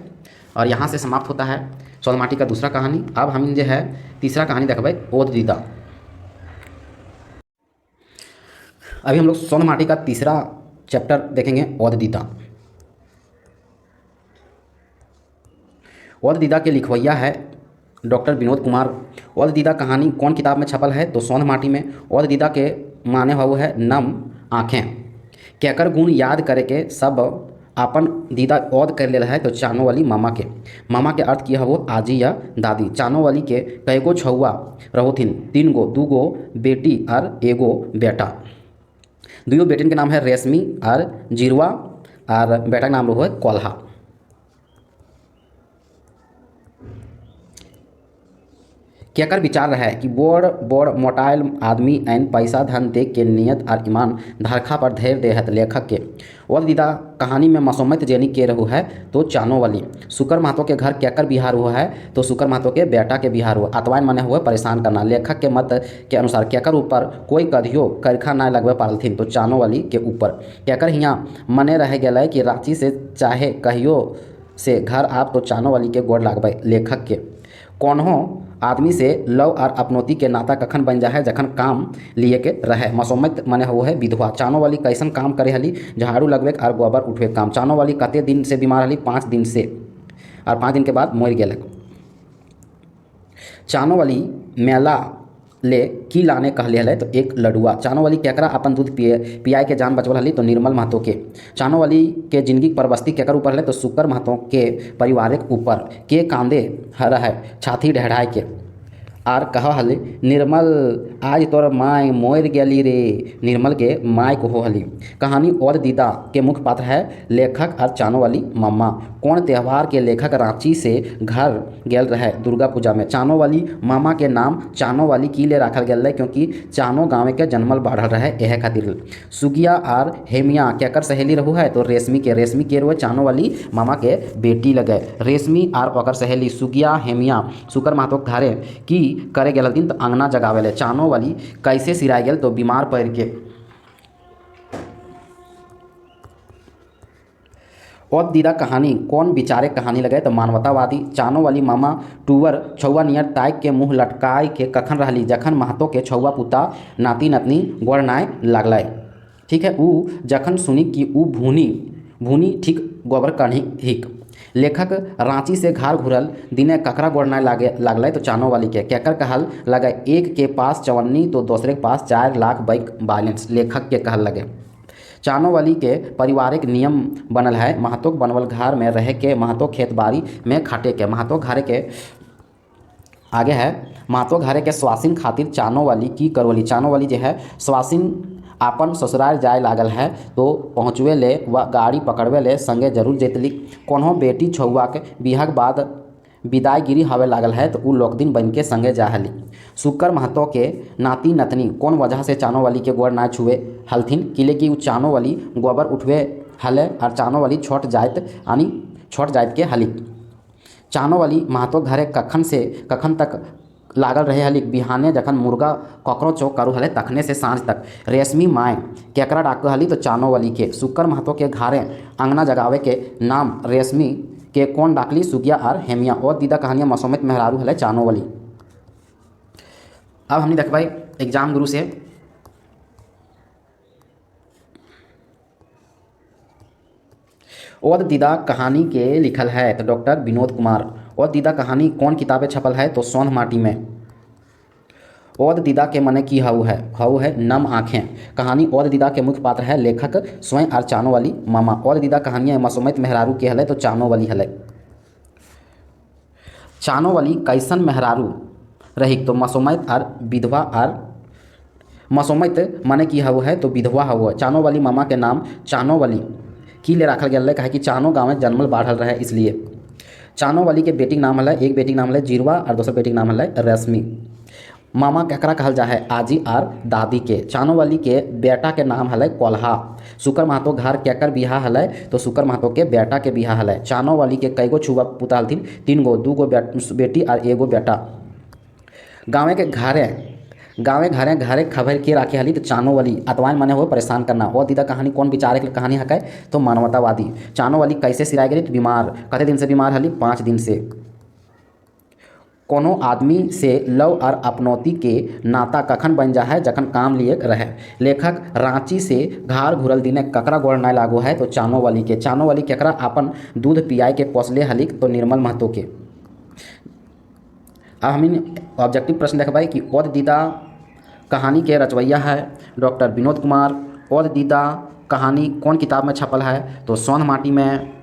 और यहाँ से समाप्त होता है सोनमाटी का दूसरा कहानी। अब हम जो है तीसरा कहानी देखबै ओद दीदा। अभी हम लोग सोनमाटी का तीसरा चैप्टर देखेंगे ओद दीदा। ओद दीदा के लिखवैया है डॉक्टर विनोद कुमार। ओद दीदा कहानी कौन किताब में छपल है, तो सोनमाटी में। ओद दीदा के माने हुआ है नम आँखें। केकर गुण याद करे के सब अपन दीदा ओद कर ले है, तो चानो वाली मामा के अर्थ किया है वो आजी या दादी। चानो वाली के कईगो छुआ रहोथिन, 3 गो, 2 गो बेटी और एगो बेटा। 2 बेटिन के नाम है रेशमी और जीरवा, और बेटा के नाम रहो है कोल्हा। केकर विचार रहे कि बोड़ मोटाइल आदमी एन पैसा धन देख के नियत और ईमान धरखा पर धैर्य देहत लेखक के। ओद दीदा कहानी में मसोमत जेनी के रहू है, तो चानो वाली। सुकर महतो के घर केकर बिहार हुआ है, तो सुकर महतो के बेटा के बिहार हुआ। अतवाइन मने हुए परेशान करना। लेखक के मत के अनुसार केकर ऊपर कोई कधियो करखा ना लगवे पारलथिन, तो चानो वाली के ऊपर। केकर हियाँ मने रह गए कि रांची से चाहे कहियो से घर आप, तो चानो वाली के गोड़ लागबे। लेखक के कौनहो आदमी से लव और अपनौती के नाता कखन बन जाए जखन काम लिए के रहे। मसोमत मने हो है विधवा। चानो वाली कैसन काम करे हली, झाड़ू लगवे और गोबर उठवे काम। चानो वाली कते दिन से बीमार हली, 5 दिन से, और 5 दिन के बाद मर गेलक। चानो वाली मेला ले की लाने कहले हले, तो एक लडुआ। चानो वाली केकरा अपन दूध पियाए के जान बचवल हली, तो निर्मल महतो के। चानो वाली के जिंदगी पर बस्ती केकर ऊपर हले, तो सुकर महतो के परिवारिक ऊपर। के कांदे रहे छाती ढहढ़ाए के आर कहा हले निर्मल आज तोर माय मोर गेली रे। निर्मल के माय को हो हली। कहानी ओद दीदा के मुख्य पात्र है लेखक और चानो वाली मामा। कौन त्यौहार के लेखक रांची से घर गेल रहे दुर्गा पूजा में। चानो वाली मामा के नाम चानो वाली की ले रखल गेल रहे, क्योंकि चानो गाँव के जन्मल बढ़ल रहे एह खातिर। सुगिया और हेमिया केकर सहेली रहू है, तो रेशमी के रुए चानो वाली मामा के बेटी लगे। रेशमी और ओकर सहेली सुगिया हेमिया सुकर महतो घरे की करे गेल दिन, तो अंगना जगावे ले। चानो वाली कैसे सिराय गेल, तो बीमार पड़ के। और दीदा कहानी कौन बिचारे कहानी लगे तो मानवतावादी। चानो वाली मामा टूवर छौवा नियर ताक के मुँह लटकाय के कखन रहली जखन महतो के छौवा पुता नाती नतनी गोड़नाय लागलै। ठीक है, ऊ जखन सुनी कि ऊ भूनी भूनी ठीक गोबर कढ़ी हिक। लेखक रांची से घर घुरल दिने ककरा गोड़नाय लागलै तो चानो वाली के। केकर कहल लगे एक के पास चवन्नी तो दूसरे के पास 4 लाख बैंक बैलेंस। लेखक के कहल लगे चानो वाली के पारिवारिक नियम बनल है महतो बनवल घर में रह के महतो खेत बाड़ी में खाटे के। महतो घरे के आगे है महतो घरे के स्वासिन खातिर चानो वाली की करवली। चानो वाली जो है स्वासिन आपन ससुराल जाए लागल है तो पहुँचवे ले व गाड़ी पकड़वे ले संगे जरूर जैतली। कोनो बेटी छौआ के बिहाक बाद विदाईगिरी हवे लागल है तो उ लोक दिन बन के संगे जाहली। शुक्र महतो के नाती नतनी कौन वजह से चानो वाली के गोड़ ना छुए हलथिन किले कि उ चानो वाली गोबर उठवे हले और चानो वाली छोट जात के हली। चानो वाली महतो घरे कखन तक लागल रहे हली। बिहाने जखन मुर्गा ककरो चौक करू हले तखने से सांझ तक। रेशमी माय केकरा डाक हली तो चानो वाली के। शुक्र महतो के घरे अंगना जगावे के नाम रेशमी के कौन डाकली सुगिया और हेमिया। और दीदा कहानियाँ मसोमत मेहरारू हले चानो वाली। अब हमने देखबाई एग्जाम गुरु से और दीदा कहानी के लिखल है तो डॉक्टर विनोद कुमार। और दीदा कहानी कौन किताबें छपल है तो सोंध माटी में। और दीदा के मने की हऊ है नम आँखें। कहानी और दीदा के मुख्य पात्र है लेखक स्वयं और चानो वाली मामा। और दीदा कहानियाँ मसोमत मेहरारू के हले तो चानो वाली हले। चानो वाली कैसन मेहरारू रही तो मसोमत और विधवा। और मसोमत माने की हऊ है तो विधवा हऊ। चानो वाली मामा के नाम चानो वाली की ले रखल गया कहे कि चानो गाँव में जन्मल बाढ़ल रहे इसलिए। चानो वाली के बेटी के नाम हल एक बेटी के नाम हल जीरवा और दूसरे बेटी के नाम हल रश्मि। मामा केकरा कहल जा है आजी और दादी के। चानो वाली के बेटा के नाम हल कोल्हा। शुक्र महतो घर केकर बिहा हल तो शुक्र महतो के बेटा के बिहा हल। चानो वाली के कईगो छुआ पुता हलथिन 3 गो 2 गो बेटी और 1 गो बेटा। गाँवे घरे खबर के राखे हली तो चानो वाली अतवान माने हो परेशान करना। और दीदा कहानी कौन बिचारे के कहानी हकै तो मानवतावादी। चानो वाली कैसे सिराय गई तो बीमार। कते दिन से बीमार हली 5 दिन से। कोनो आदमी से लव और अपनौती के नाता कखन बन जा है जखन काम लिए रहे। लेखक रांची से घर घुरल दिने ककरा गोड़ नाय लागो है तो चानो वाली के। चानो वाली केकरा अपन दूध पियाए के पोसले हलिक तो निर्मल महतो के। अब हम ऑब्जेक्टिव प्रश्न देखबाई कि और दीदा कहानी के रचवैया है डॉक्टर विनोद कुमार। और दीदा कहानी कौन किताब में छपल है तो सोंध माटी में।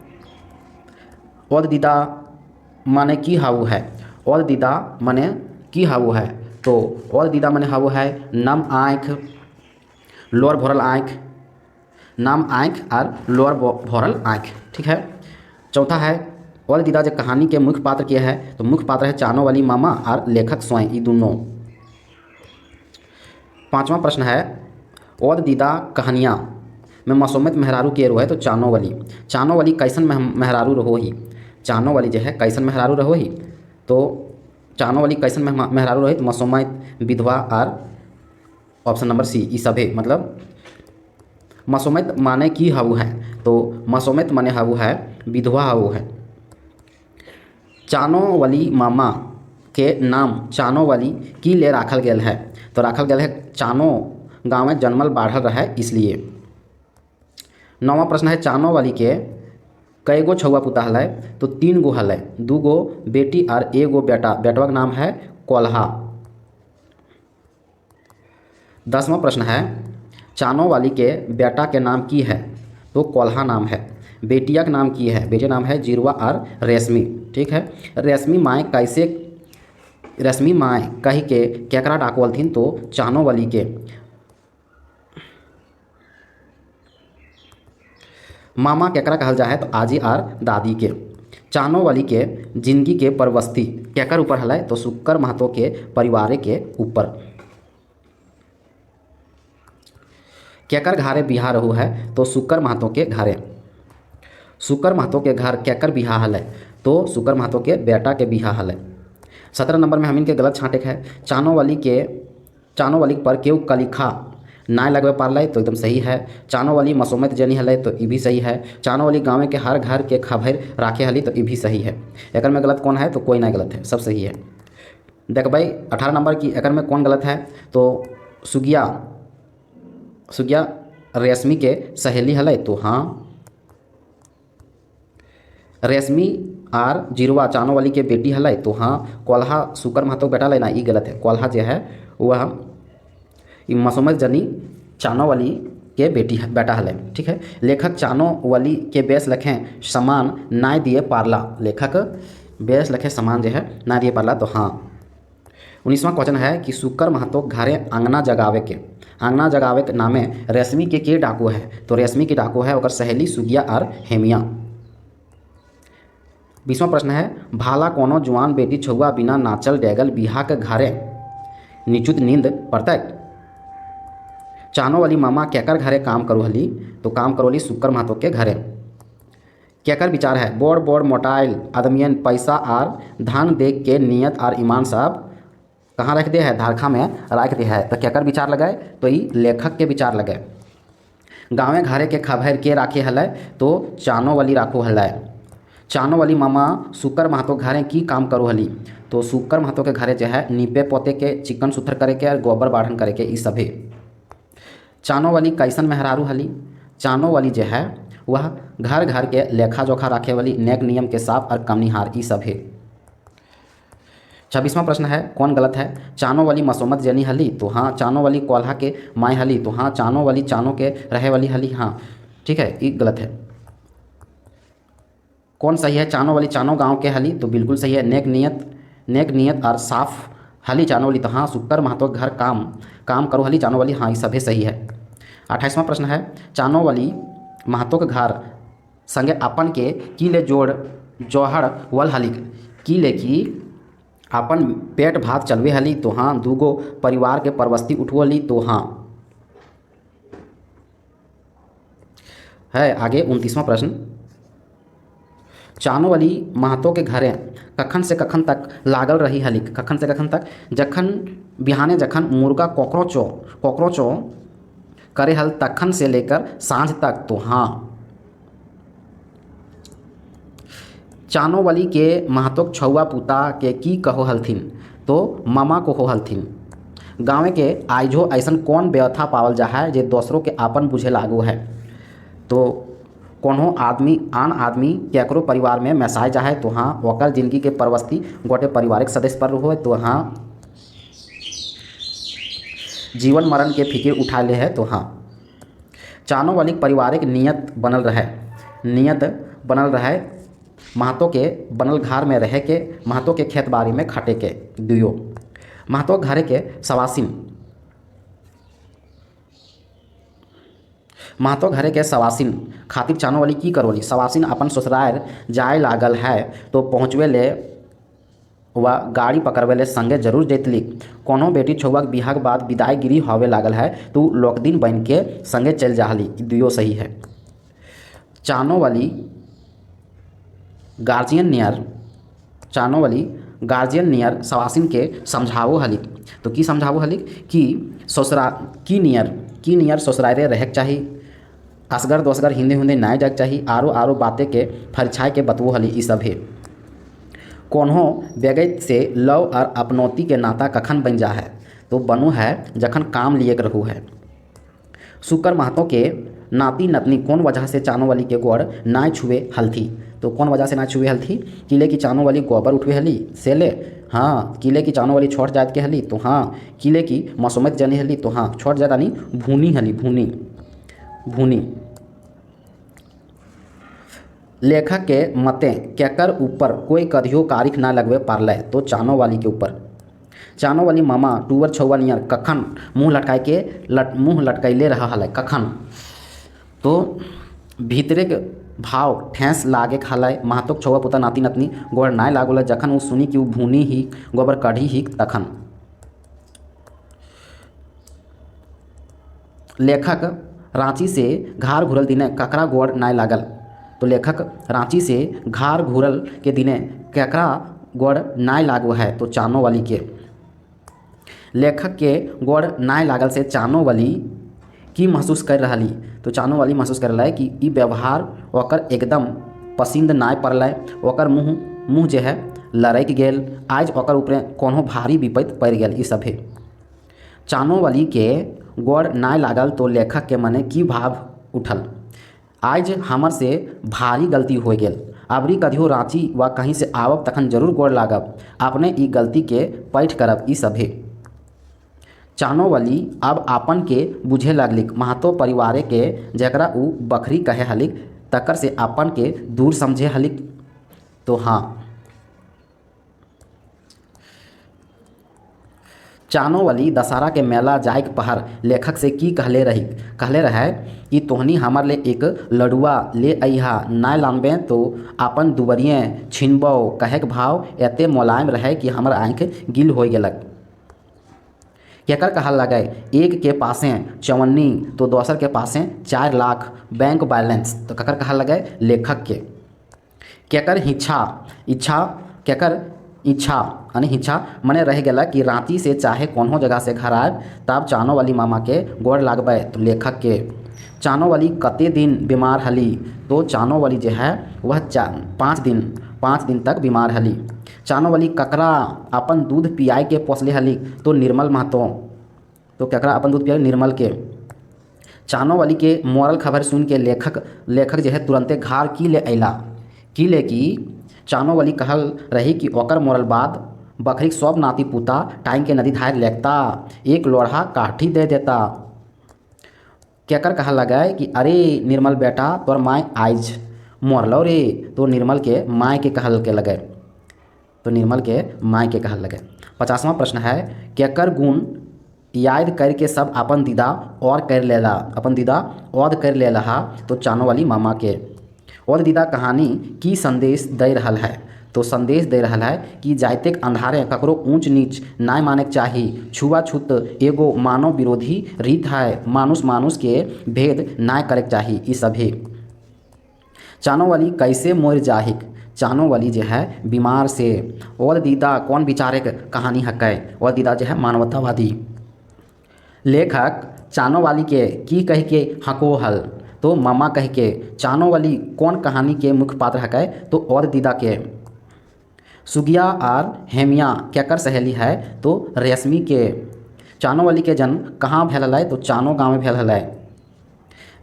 और दीदा माने की हाउ है। और दीदा माने की हाउ है तो और दीदा माने हाउ है नम आँख लोअर भरल आँख। नम आँख और लोअर भरल आँख। ठीक है। चौथा है और दीदा जो कहानी के मुख्य पात्र के है तो मुख्य पात्र है चानो वाली मामा और लेखक स्वयं ये दोनों। 5वां प्रश्न है और दीदा कहानियाँ में मसोमत मेहरारू के रो है तो चानो वाली कैसन मेहरारू रहो ही। चानो वाली जो है कैसन मेहरारू रहो ही तो चानो वाली कैसन मेहरारू रही तो मसोमत विधवा और ऑप्शन नंबर सी ई सभे मतलब मसोमत माने की हाउ है तो मसोमत माने हाउ है विधवा हाउ है। चानो वाली मामा के नाम चानो वाली की ले राखल गेल है तो राखल गेल है चानो गाँव में जन्मल बाढ़ल रहे इसलिए। 9वां प्रश्न है चानो वाली के कई गो छौआ पुता हल तो 3 गो हल 2 गो बेटी और 1 गो बेटा। बेटवा का नाम है कोल्हा। 10वां प्रश्न है चानो वाली के बेटा के नाम की है तो कोल्हा नाम है। बेटिया का नाम की है बेटे नाम है जीरवा और रेशमी। ठीक है। रेशमी माय कही के केकरा डाकवलथिन तो चानो वाली के। मामा केकरा कहल जा है तो आजी और दादी के। चानो वाली के जिंदगी के परवस्ती केकर ऊपर हल तो शुक्र महतो के परिवार के ऊपर। केकर घरे बिहा रहू है तो शुक्र महतो के घरे। शुक्र महतो के घर केकर बिहा हल तो शुक्र महतो के बेटा के बिहा हल। 17 नंबर में हम इनके गलत छाँटे है चानो वाली पर केहू कलिखा नाय लगवे पारलै तो एकदम सही है। चानो वाली मसोमत जनी हलै तो ये भी सही है। चानो वाली गाँव के हर घर के खबर राखे हली तो ये भी सही है। एकर में गलत कौन है तो कोई ना गलत है, सब सही है। देख भाई 18 नंबर की एकर में कौन गलत है तो सुगिया सुगिया रेशमी के सहेली हलै तो हाँ। रेशमी आर जीरवा चानो वाली के बेटी हलै तो हाँ। कोल्हा सुकर महतो बेटा लेना ये गलत है। कोल्हा जो है वह मसोमत जनी चानो वाली के बेटा हलै, ठीक है। लेखक चानो वाली के बेस लखें समान नाय दिए पारला, लेखक बेस लखे समान जो है ना दिए पारला तो हाँ। 19वां क्वेश्चन है कि सुकर महतो घरे अंगना जगावे के नामे रेशमी के डाकू है तो रेशमी के डाकू है और सहेली सुगिया और हेमिया। 20वां प्रश्न है भाला कोनो जुआन बेटी छुआ बिना नाचल डेगल बिहा के घरे निचुत नींद पड़तै। चानो वाली मामा केकर घरे काम करू हली तो काम करो हली सुकर महतो के घरे। केकर विचार है बोड़ बोड़ मोटाइल आदमियन पैसा आर धन देख के नियत आर ईमान सब कहाँ रख दे है धारखा में रख दे है तो केकर विचार लगाए तो ये लेखक के विचार लगाए। गाँवे घरे के खबर के राखे हलै तो चानो वाली राखो हलै। चानो वाली मामा सुकर महतो घरे की काम करो हली तो सुकर महतो के घरे जो है नीपे पोते के चिकन सुथर करे के और गोबर बाढ़न करे के ई सभे। चानो वाली कैसन मेहरारू हली चानो वाली जो है वह घर घर के लेखा जोखा राखे वाली नेक नियम के साफ और कमनिहार ई सभे। 26वां प्रश्न है कौन गलत है चानो वाली मसोमत जनी हली तो हाँ। चानो वाली कोल्हा के माई हली तो हाँ। चानो वाली चानो के रहे वाली हली हाँ, ठीक है, ये गलत है। कौन सही है चानो वाली चानो गांव के हली तो बिल्कुल सही है। नेक नियत और साफ हली चानो वाली तो हाँ। सुकर महतो घर काम करो हली चानो वाली हाँ, ये सभी सही है। 28वां प्रश्न है चानो वाली महतो के घर संगे अपन के की ले जोहड़ वल हली की ले की अपन पेट भात चलवे हली तो हाँ। दूगो परिवार के परवस्ती उठवली तो हाँ है। आगे 29वां प्रश्न चानो वाली महतो के घरे कखन से कखन तक लागल रही हली कखन से कखन तक जखन बिहाने जखन मुर्गा कॉकरोचो करे हल तखन से लेकर सांझ तक तो हाँ। चानो वाली के महतोक छौआ पुता के की कहो हलथिन तो मामा को हो हलथिन। गाँव के आइजो ऐसन कौन व्यवस्था पावल जा है जे दूसरों के आपन बुझे लागू है तो कोनो आन आदमी केकरो परिवार में मैसाय जा है तो हाँ। ओकर जिंदगी के परवस्ती गोटे पारिवारिक सदस्य पर हो तो हाँ। जीवन मरण के फिक्र उठा ले है तो हाँ। चानो वाली पारिवारिक नियत बनल रहे महतो के बनल घर में रह के महतो के खेत बाड़ी में खटे के दुयो। महतो घरे के सवासिन खातिर चानो वाली की करोली सवासिन अपन ससुराल जाए लागल है तो पहुँचवे ले व गाड़ी पकड़वे ले संगे जरूर जैतली। कोनो बेटी छुआ के बिहार के बाद विदाईगिरी होवे लागल है तो लोकदिन बन के संगे चल जाहली दुयो सही है। चानो वाली गार्जियन नियर सवासिन के समझावो हली तो की समझावो हली कि की नियर ससुरारे रहक चाही असगर दोसगर हिंदे नाय जाग चाही आरो बातें के फरछाई के बतवो हली ई सभे। कोनो बेगैत से लव और अपनौती के नाता कखन बन जा है तो बनू है जखन काम लिए के रहू है। सुकर महतो के नाती नतनी कौन वजह से चानो वाली के गोड़ नाय छुए हलथी तो कौन वजह से ना छुए हलथी किले की चानो वाली गोबर उठवे हली से ले हाँ। किले की चानो वाली छोट जात के हली तो हाँ। किले की मसोमत जनी हली तो हाँ। छोट जात यानी भूनी हली भूनी। लेखक के मते केकर ऊपर कोई कधियो कारिख ना लगवे पारले तो चानो वाली के ऊपर। चानो वाली मामा टूवर छौआ नियर कखन मुँह लटकैले रहा हलै कखन तो भीतरे के भाव ठेस लागे खालै महतोक छौआ पुता नाती नतनी गोड़ नाय लागोला जखन वो सुनी कि वो भूनी ही गोबर कढ़ी ही तखन। लेखक रांची से घार घुरल दिने ककरा गोड़ नाय लागल तो लेखक रांची से घार घुरल के दिने ककरा गोड़ नाय लागो है तो चानो वाली के। लेखक के गोड़ नाय लागल से चानो वाली की महसूस कर रही। तो चानो वाली महसूस कर रहा है कि ई व्यवहार ओकर एकदम पसंद ना पड़ल। ओकर मुँह जो है लड़क गेल। आज ओकर ऊपर कोनो भारी विपत्ति पड़ गया। ई सभे चानो वाली के गोड़ ना लागल तो लेखक के मने की भाव उठल। आज हमर से भारी गलती हो गेल। अबरी कधियो रांची व कहीं से आवब तखन जरूर गोड़ लागब। अपने ई गलती के पैठ करब। ई सभे चानो वाली अब आपन के बुझे लगलिक। महतो परिवारे के जकरा उ बखरी कहे हलिक तकर से आपन के दूर समझे हलिक। तो हाँ, चानो वाली दशहरा के मेला जायक पहर लेखक से की कहले रहे कि तोहनी हमर ले एक लडुआ ले अइहा, ना लानबे तो अपन दुबरिए छिनबो। कहे के भाव एते मोलायम रहे कि हमर आँख गिल हो गेलक। केकर कहल लगे, एक के पासे 54 तो दोसर के पासे 4 लाख बैंक बैलेंस। तो केकर कहल लगे, लेखक के। केकर इच्छा यानी हिच्छा मने रह गया कि रांची से चाहे कोनो जगह से घर आए तब चानो वाली मामा के गोड़ लागबे। तो लेखक के। चानो वाली कते दिन बीमार हली। तो चानो वाली जो है वह 5 दिन तक बीमार हली। चानो वाली ककरा अपन दूध पियाए के पोसले हली। तो निर्मल महतो। तो ककरा अपन दूध पियाए, निर्मल के। चानो वाली के मोरल खबर सुन के लेखक जो है तुरंते घर की ले अला। की ले कि चानो वाली कहल रही कि ओकर मोरल बाद बखरी सब नाती पुता टाइम के नदी धार लेकता, एक लोढ़ा काठी दे देता। केकर कहल लगा कि अरे निर्मल बेटा तोर माय आज मोरलो रे। तो निर्मल के माय के कहल के लगे। तो निर्मल के माय के कहल लगे। 50वां प्रश्न है, केकर गुण याद करके सब अपन दीदा और कर लेला। तो चानो वाली मामा के। और दीदा कहानी की संदेश दे रहल है। तो संदेश दे रहल है कि जाइतेक अंधारे ककरो ऊंच नीच ना माने चाही। छुआछूत एगो मानव विरोधी रीत है। मानुष के भेद ना करे चाही। ई सभे चानो वाली कैसे मोर जाहिक। चानो वाली जो है बीमार से। और दीदा कौन बिचारे कहानी हकै। और दीदा जो है मानवतावादी। लेखक चानो वाली के की कह के हको हल। तो मामा कह के। चानो वाली कौन कहानी के मुख्य पात्र हकै। तो और दीदा के। सुगिया और हेमिया केकर सहेली है। तो रेशमी के। चानो वाली के जन्म कहाँ भेल हलै। तो चानो गाँव में भेल हलै।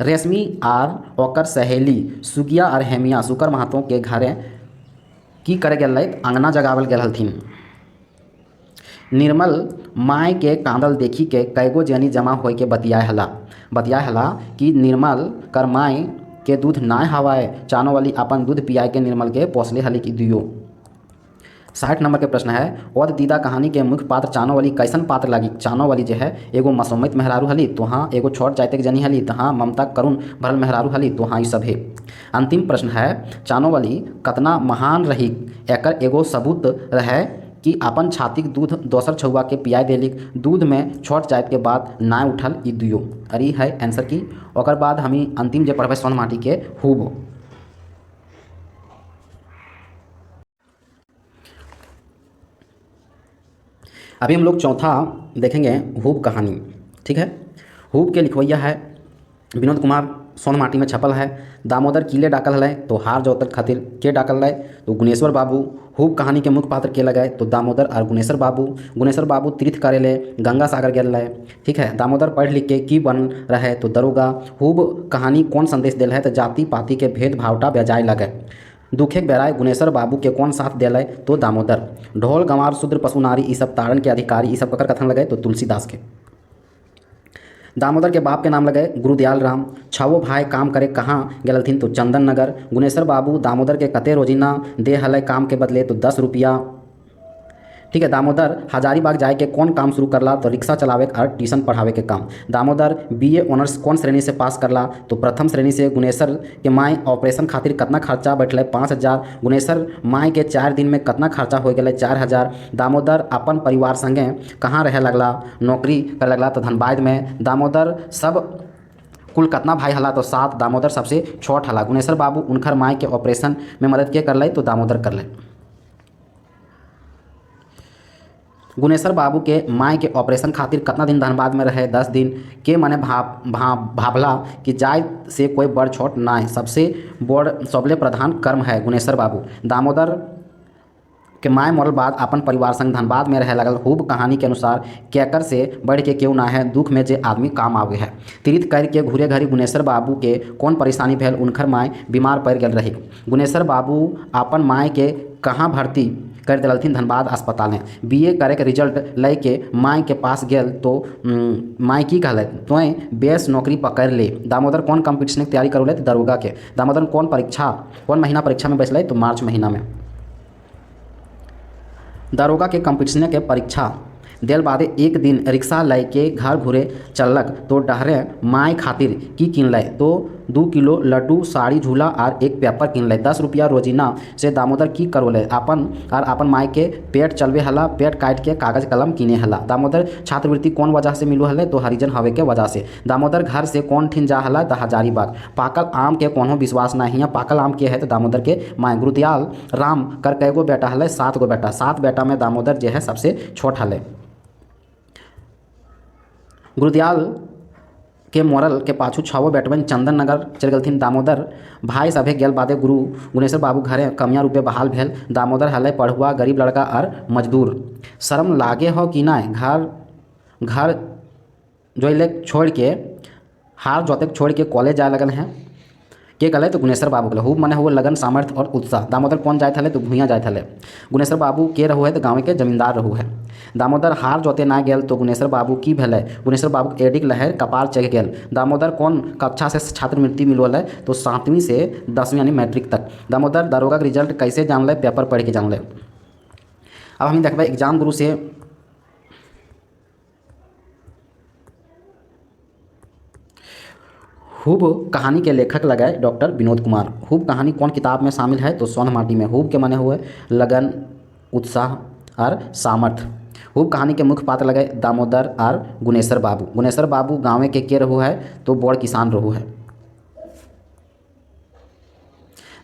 रेशमी और ओकर सहेली सुगिया और हेमिया शुकर महतो के घरे की करे गेल अंगना जगावल गेल हलथिन। निर्मल माय के कांदल देखी के कैगो जनी जमा होय के बतियाए हला कि निर्मल कर माय के दूध ना हवाए। चानो वाली अपन दूध पियाए के निर्मल के पोसले हली कि दियो। 60 नंबर के प्रश्न है, और दीदा कहानी के मुख्य पात्र चानो वाली कैसन पात्र लगी। चानो वाली जो है एगो मसोमित मेहरारू हली। तो हाँ, एगो छोट जायते जनी हली। तो हाँ, ममता करुण भरल मेहरारू हली। तो हाँ, ये सब है। अंतिम प्रश्न है, चानो वाली कतना महान रही। एकर एगो सबूत रहे कि अपन छातीक दूध दोसर छुआ के पियाए देलिक। दूध में छोट जाइत के बाद ना उठल। ई दियो। अरे है आंसर की। ओकर बाद हम अंतिम जे पढ़बे सोन माटी के हुब। अभी हम लोग चौथा देखेंगे हुब कहानी। ठीक है। हुब के लिखवैया है विनोद कुमार। सोन माटी में छपल है। दामोदर किले डाकल है। तो हार जोतर खातिर के डाकल है। तो गुनेश्वर बाबू। हुब कहानी के मुख्य पात्र के लगे। तो दामोदर और गुनेश्वर बाबू तीर्थ करे ले गंगा सागर गेल है। ठीक है। दामोदर पढ़ लिख के की बन रहे। तो दरोगा। हुब कहानी कौन संदेश दिल है। तो जाति पाति के भेदभावटा बेजाय लगे। दुखे बेराय गुनेश्वर बाबू के कौन साथ दिल है। तो दामोदर। ढोल गंवार शूद्र पशु नारी ई सब तारण के अधिकारी ई सब ककर कथन लगे। तो तुलसीदास के। दामोदर के बाप के नाम लगे गुरुदयाल राम। छवो भाई काम करे कहाँ गेलथिन। तो चंदन नगर। गुनेश्वर बाबू दामोदर के कते रोजीना दे हलै काम के बदले। तो 10 रुपया। ठीक है। दामोदर हजारीबाग जाए के कौन काम शुरू करला। तो रिक्शा चलावे और ट्यूशन पढ़ावे के काम। दामोदर बीए ऑनर्स कौन श्रेणी से पास करला। तो प्रथम श्रेणी से। गुनेश्वर के माय ऑपरेशन खातिर कतना खर्चा बैठल 5000। गुनेश्वर माय के 4 दिन में कतना खर्चा हो गया 4000। दामोदर अपन परिवार संगे कहाँ रहे लगला। नौकरी करे लगला। तो धनबाद में। दामोदर सब कुल कतना भाई हला। तो 7। दामोदर सबसे छोट हला। गुनेश्वर बाबू उनकर माय के ऑपरेशन में मदद के करले। तो दामोदर करले। गुनेश्वर बाबू के माय के ऑपरेशन खातिर कितना दिन धनबाद में रहे? 10 दिन। के माने भाभला कि जाय से कोई बड़ छोट नाय, सबसे बड़ सबले प्रधान कर्म है गुनेश्वर बाबू। दामोदर के माय मरल बाद अपन परिवार संग धनबाद में रहे लगल। खूब कहानी के अनुसार केकर से बढ़ के क्यों ना है, दुख में जे आदमी काम आवे है। तीर्थ कर के घूरे घरी गुनेश्वर बाबू के कौन परेशानी भेल? उनकर माय बीमार पड़ गल रही। गुनेश्वर बाबू अपन माय के कहाँ भर्ती कर दिलथिन? धनबाद अस्पताल में। बीए करे के रिजल्ट लय के माय के पास गेल तो माय की कहलत? तोय बेस नौकरी पकड़ ले। दामोदर कौन कंपटीशन की तैयारी करोले? तो दरोगा के। दामोदर कौन महीना परीक्षा में बैठल? तो मार्च महीना में। दरोगा के कंपटीशन के परीक्षा देल बादे एक दिन रिक्शा लय के घर घूरे चललक तो डहरे माय खातिर की किनल? तो 2 किलो लड्डू, साड़ी, झूला और एक पेपर किनल। 10 रुपया रोजीना से दामोदर की करोले? अपन माय के पेट चलवे हला, पेट काट के कागज कलम किने हला। दामोदर छात्रवृत्ति कौन वजह से मिलू हले? तो हरिजन हवे के वजह से। दामोदर घर से कौन ठिन जा हला? तो हजारीबाग। पाकल आम के कोनो विश्वास नहीं है, पाकल आम के है तो दामोदर के माय। गुरुदयाल राम कर कैगो बेटा हले? 7 गो बेटा। 7 बेटा में दामोदर जो है सबसे छोट हले। गुरुदयाल के मोरल के पाछू 6 बेटवन चंदन नगर चल गलथिन। दामोदर भाई सभे गेल बादे गुनेश्वर बाबू घरे कमिया रूपे बहाल भेल। दामोदर हले पढ़ुआ, गरीब लड़का और मजदूर। शर्म लागे हो कि ना? घर जोइले छोड़ के हार जोते छोड़ के कॉलेज जाए लगल हैं। के कहले? तो गुनेश्वर बाबू कहले। खूब मने हुए लगन, सामर्थ्य और उत्साह। दामोदर कौन जाए थे? तो भूइयाँ जाए थे। गुनेश्वर बाबू के रहू है? तो गाँव के जमींदार रहू है। दामोदर हार जोते ना गेल तो गुनेश्वर बाबू की भेल? गुनेश्वर बाबू एडिक लहर कपार चढ़ गेल। दामोदर कौन कक्षा से छात्रवृत्ति मिलल है? तो 7वीं से 10वीं यानी मैट्रिक तक। दामोदर दरोगा के रिजल्ट कैसे जान ले? पेपर पढ़ के जान ले। अब हम देखबे एग्जाम गुरु से खूब कहानी के लेखक लगे डॉक्टर विनोद कुमार। खूब कहानी कौन किताब में शामिल है? तो सोन माटी में। खूब के माने हुए लगन, उत्साह और सामर्थ्य। खूब कहानी के मुख्य पात्र लगे दामोदर और गुनेश्वर बाबू। गुनेश्वर बाबू गाँव के रहू है? तो बड़ किसान रहू है।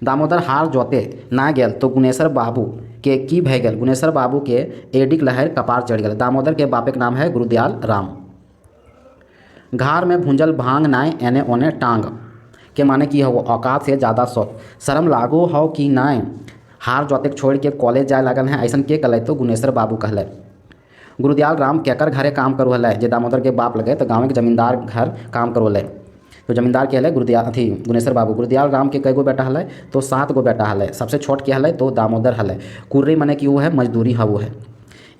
दामोदर हार जोते ना गेल तो गुनेश्वर बाबू के की भय गेल? गुनेश्वर बाबू के एडिक लहर कपार चढ़ गेल। दामोदर के बापे के नाम है गुरुदयाल राम। घार में भूंजल भांग नाय एने ओने टांग के माने की हो? औकात से ज़्यादा शौक। शर्म लागो हो कि नाय? हार जोते छोड़ के कॉलेज जाए लगल हैं, ऐसा के कहले? तो गुनेश्वर बाबू कहले। गुरुदयाल राम केकर घरे काम करू हले? जे दामोदर के बाप लगे तो गाँव के जमींदार घर काम करू हले। तो जमींदार के हले? गुनेश्वर बाबू। गुरुदयाल राम के कई गो बेटा हले? तो 7 गो बेटा हले। सबसे छोट के हले? तो दामोदर हले। कुर्री मने की है? मजदूरी हवो है।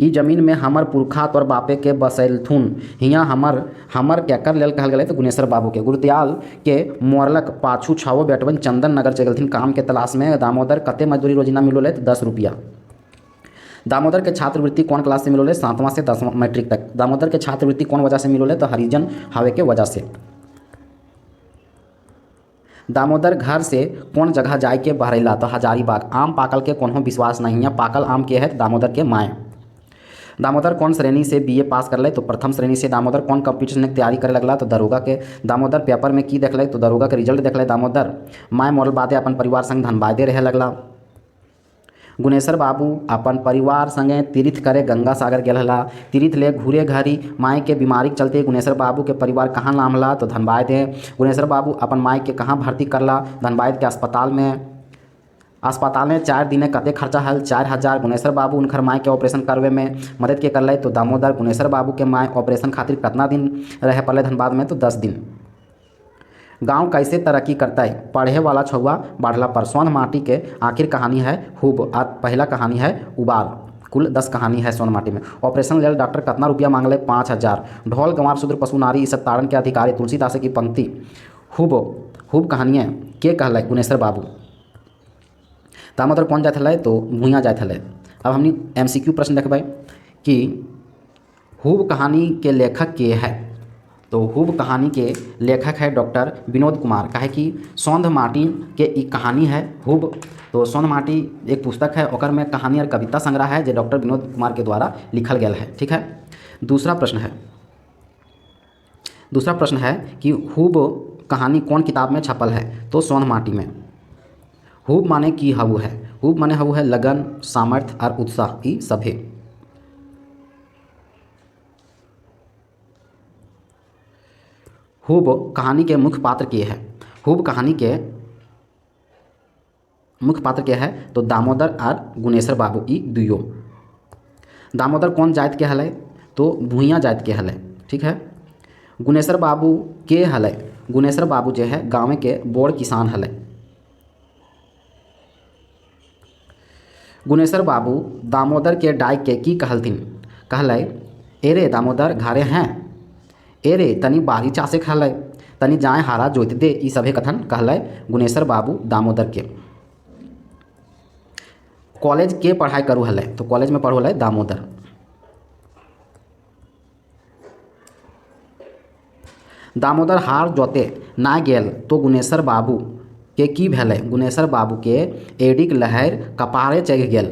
ई जमीन में हमर पुरखा तोर बापे के बसैलथुन, हियाँ हमर केकर लेल कहल गए? तो गुनेश्वर बाबू के। गुरुदयाल के मोरलक पाछू 6 बेटवन चंदन नगर चल गलथिन काम के तलाश में। दामोदर कते मजदूरी रोजीना मिलो? तो 10 रुपया। दामोदर के छात्रवृत्ति कौन क्लास से मिलो? 7वां से 10वां मैट्रिक तक। दामोदर के छात्रवृत्ति कौन वजह से मिलो? तो हरिजन हवे के वजह से। दामोदर घर से कौन जगह जाए के बहरैला? तो हजारीबाग। आम पाकल के कोनो विश्वास नहीं है, पाकल आम के है? तो दामोदर के माय। दामोदर कौन श्रेणी से बीए पास कर ले? तो प्रथम श्रेणी से। दामोदर कौन कंपटीशन की तैयारी करे लगला? तो दरोगा के। दामोदर पेपर में की देखल? तो दरोगा के रिजल्ट देखल। दामोदर माय मरल बादे अपन परिवार संग धनबादे रहे लगला। गुनेश्वर बाबू अपन परिवार संगे तीर्थ करे गंगा सागर गेल हला। तीर्थ ले घूरे घरी माय के बीमारी के चलते गुनेश्वर बाबू के परिवार कहाँ नामला? तो धनबाद है। गुनेश्वर बाबू अपन माय के कहाँ भर्ती करला? धनबाद के अस्पताल में। 4 दिन कते खर्चा हल? 4000। गुनेश्वर बाबू उनकर माय के ऑपरेशन करवे में मदद के करले? तो दामोदर। गुनेश्वर बाबू के माय ऑपरेशन खातिर कितना दिन रहे पड़े धनबाद में? तो 10 दिन। गांव कैसे तरक्की करता है? पढ़े वाला छुआ बढ़ला पर। सोन माटी के आखिर कहानी है खूब और पहला कहानी है उबार। कुल 10 कहानी है सोन माटी में। ऑपरेशन लेल डॉक्टर कितना रुपया मांगले? 5000। ढोल गंवार शूद्र पशु नारी सब तारण के अधिकारी। तुलसीदास की पंक्ति। खूब कहानियाँ के कहले? गुनेश्वर बाबू। दामोदर कौन जाए थे? तो भूइयाँ जाए थे। अब हमने MCQ प्रश्न देखबै कि खूब कहानी के लेखक के है? तो खूब कहानी के लेखक है डॉक्टर विनोद कुमार। काहे कि सौंध माटी के ई कहानी है खूब। तो सौंध माटी एक पुस्तक है, ओकर में कहानी और कविता संग्रह है जो डॉक्टर विनोद कुमार के द्वारा लिखल गया है। ठीक है। दूसरा प्रश्न है कि खूब कहानी कौन किताब में छपल है? तो सोन माटी में। खूब माने की हवु है? खूब माने हवु है लगन, सामर्थ्य और उत्साह। ई सभे खूब कहानी के मुख्य पात्र के है। खूब कहानी के मुख्य पात्र के है तो दामोदर और गुनेश्वर बाबू ई दुयो। दामोदर कौन जात के हलै तो भूइयाँ जात के हलै, ठीक है। गुनेश्वर बाबू के हलै, गुनेश्वर बाबू जो है गाँव के बोड़ किसान हलै। गुनेश्वर बाबू दामोदर के डाय के की कहलथिन, कहलै ए रे दामोदर घरे हैं, ए रे तनी बारी चासे खलै, तनी जाए हारा जोत दे, ई सभे कथन कहलै गुनेश्वर बाबू दामोदर के। कॉलेज के पढ़ाई करू हलै तो कॉलेज में पढ़ो हलै दामोदर। दामोदर हार जोते ना गेल तो गुनेश्वर बाबू के की भेलै, गुनेश्वर बाबू के एडिक लहर कपारे चढ़ि गेल।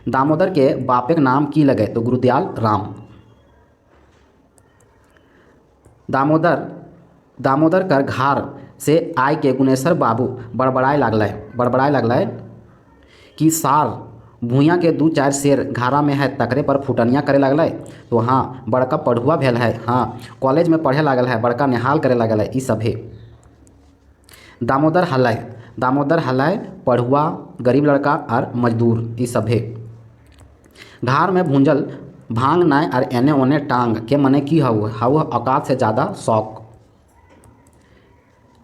दामोदर के बापे के नाम की लगे तो गुरुदयाल राम। दामोदर कर घर से आय के गुनेश्वर बाबू बड़बड़ाए लागलै कि सार भूइयाँ के दू चार शेर घारा में है तकरे पर फुटनिया करे लगल। तो हाँ बड़का पढ़ुआ भेल है, हाँ कॉलेज में पढ़े लागल है, बड़का निहाल करे लागल है, ई सभे। दामोदर हलै पढ़ुआ, गरीब लड़का और मजदूर, ई सभे। घर में भूंजल भांग नाय और एने ओने टांग के मने की हाउ औकात से ज़्यादा शौक।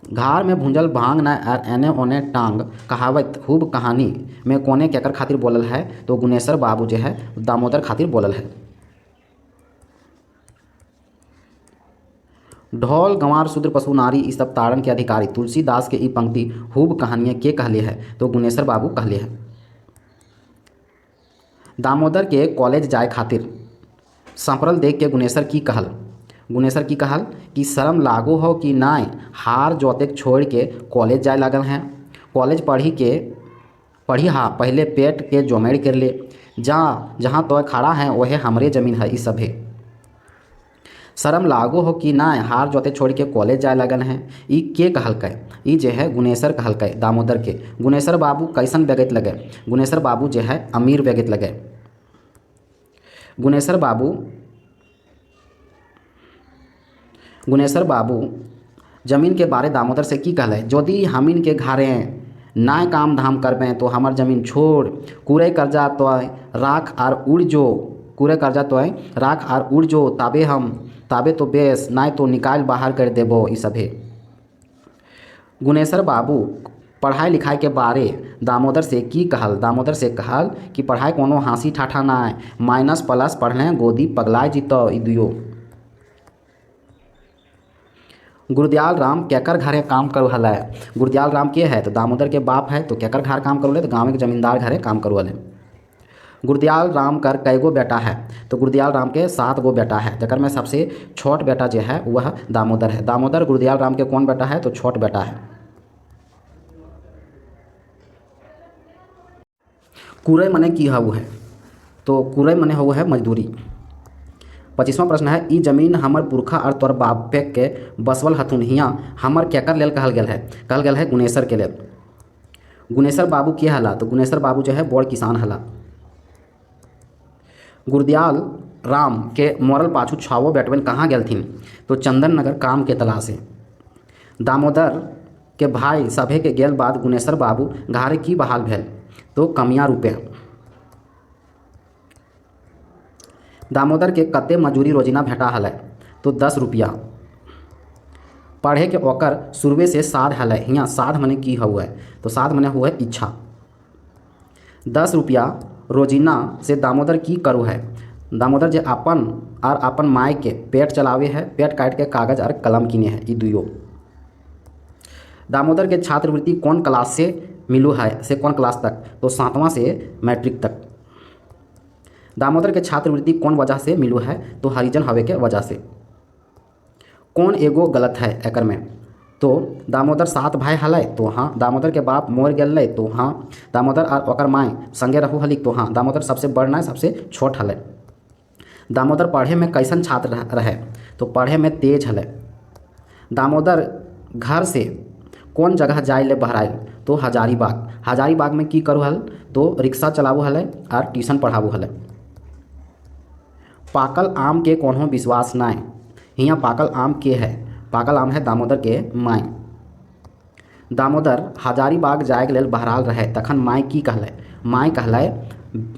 घर में भूंजल भांग नाय और एने ओने टांग कहावत खूब कहानी में कोने केकर खातिर बोलल है तो गुनेश्वर बाबू जो है दामोदर खातिर बोलल है। ढोल गंवार शूद्र पशु नारी ई सब ताड़न के अधिकारी तुलसीदास के ई पंक्ति खूब कहानियाँ के कहले है तो गुनेश्वर बाबू कहले है। दामोदर के कॉलेज जाए खातिर संपरल देख के गुनेश्वर की कहल कि शर्म लागो हो कि नाय हार जोते छोड़ के कॉलेज जाए लागल हैं। कॉलेज पढ़ी हाँ पहले पेट के जोमेड़ कर ले, जहाँ तो खड़ा है वह हमरे जमीन है, ई सभे। शर्म लागो हो कि नाय हार जोते छोड़ के कॉलेज जाए लगन हैं, ई के कहलकै, ई जे है गुनेश्वर कहलकै दामोदर के। गुनेश्वर बाबू कैसन व्यगत लगे, गुनेश्वर बाबू जो है अमीर व्यगत लगे। गुनेश्वर बाबू जमीन के बारे दामोदर से की कहले, यदि हमीन के घरे नाय काम धाम करबें तो हमर जमीन छोड़, कूड़े कर्जा तो राख आर उड़ जो, ताबे तो बेस, नाय तो निकाल बाहर कर देबो, ई सभे। गुनेश्वर बाबू पढ़ाई लिखाई के बारे दामोदर से कहल कि पढ़ाई कोनो हाँसी ठाठा नाय, माइनस प्लस पढ़ले गोदी पगलाए जीतो, ई दुयो। गुरुदयाल राम केकर घरे काम करू हलै, गुरुदयाल राम के है तो दामोदर के बाप है तो केकर घर काम करू ले तो गाँव के जमींदार घरे काम करू हलै। गुरुदयाल राम कर कई गो बेटा है तो गुरुदयाल राम के 7 गो बेटा है, जकर में सबसे छोट बेटा जो है वह दामोदर है। दामोदर गुरुदयाल राम के कौन बेटा है तो छोट बेटा है। कुरई मने की हउ है तो कुरई मने हउ है मजदूरी। 25वां प्रश्न है, ई जमीन हमर पुरखा और तोर बापे के बसवल हथुन, हियाँ हमर केकर लेल कहल गेल है गुनेश्वर के लेल। गुनेश्वर बाबू के हला तो गुनेश्वर बाबू जो है बोड़ किसान हला। गुरुदयाल राम के मरल पाछू 6 बेटवन कहाँ गेलथिन तो चंदन नगर काम के तलाशे। दामोदर के भाई सभे के गेल बाद गुनेश्वर बाबू घारे की बहाल भेल तो कमियाँ रुपये। दामोदर के कते मजूरी रोजिना भेटा हलै तो 10 रुपया। पढ़े के ओकर शुरुए से साध हलै, हियाँ साध मने की हुआ है तो साध मने हुआ है इच्छा। 10 रुपया रोजिना से दामोदर की करू है, दामोदर जे अपन माय के पेट चलावे है, पेट काट के कागज और कलम किने है, ई दुयो। दामोदर के छात्रवृत्ति कौन क्लास से मिलू है से कौन क्लास तक तो 7वां से मैट्रिक तक। दामोदर के छात्रवृत्ति कौन वजह से मिलू है तो हरिजन हवे के वजह से। कौन एगो गलत है एकर में तो दामोदर 7 भाई हलै तो हाँ, दामोदर के बाप मोर गेलै तो हाँ, दामोदर और ओकर माय संगे रहू हलिक तो हाँ, दामोदर सबसे बड़ नाय सबसे छोट हलै। दामोदर पढ़े में कैसन छात्र रहे तो पढ़े में तेज हलै। दामोदर घर से कौन जगह जाए ले बहराइल तो हजारीबाग में की करू हल तो रिक्शा चलाबू हलै और ट्यूशन पढ़ाबू हलै। पाकल आम के कोनो विश्वास नाय, हियाँ पाकल आम के है? पाकल आम है दामोदर के माय। दामोदर हजारीबाग जाए के लेल बहराल रहे, तखन माय की कहलै? माय कहलै,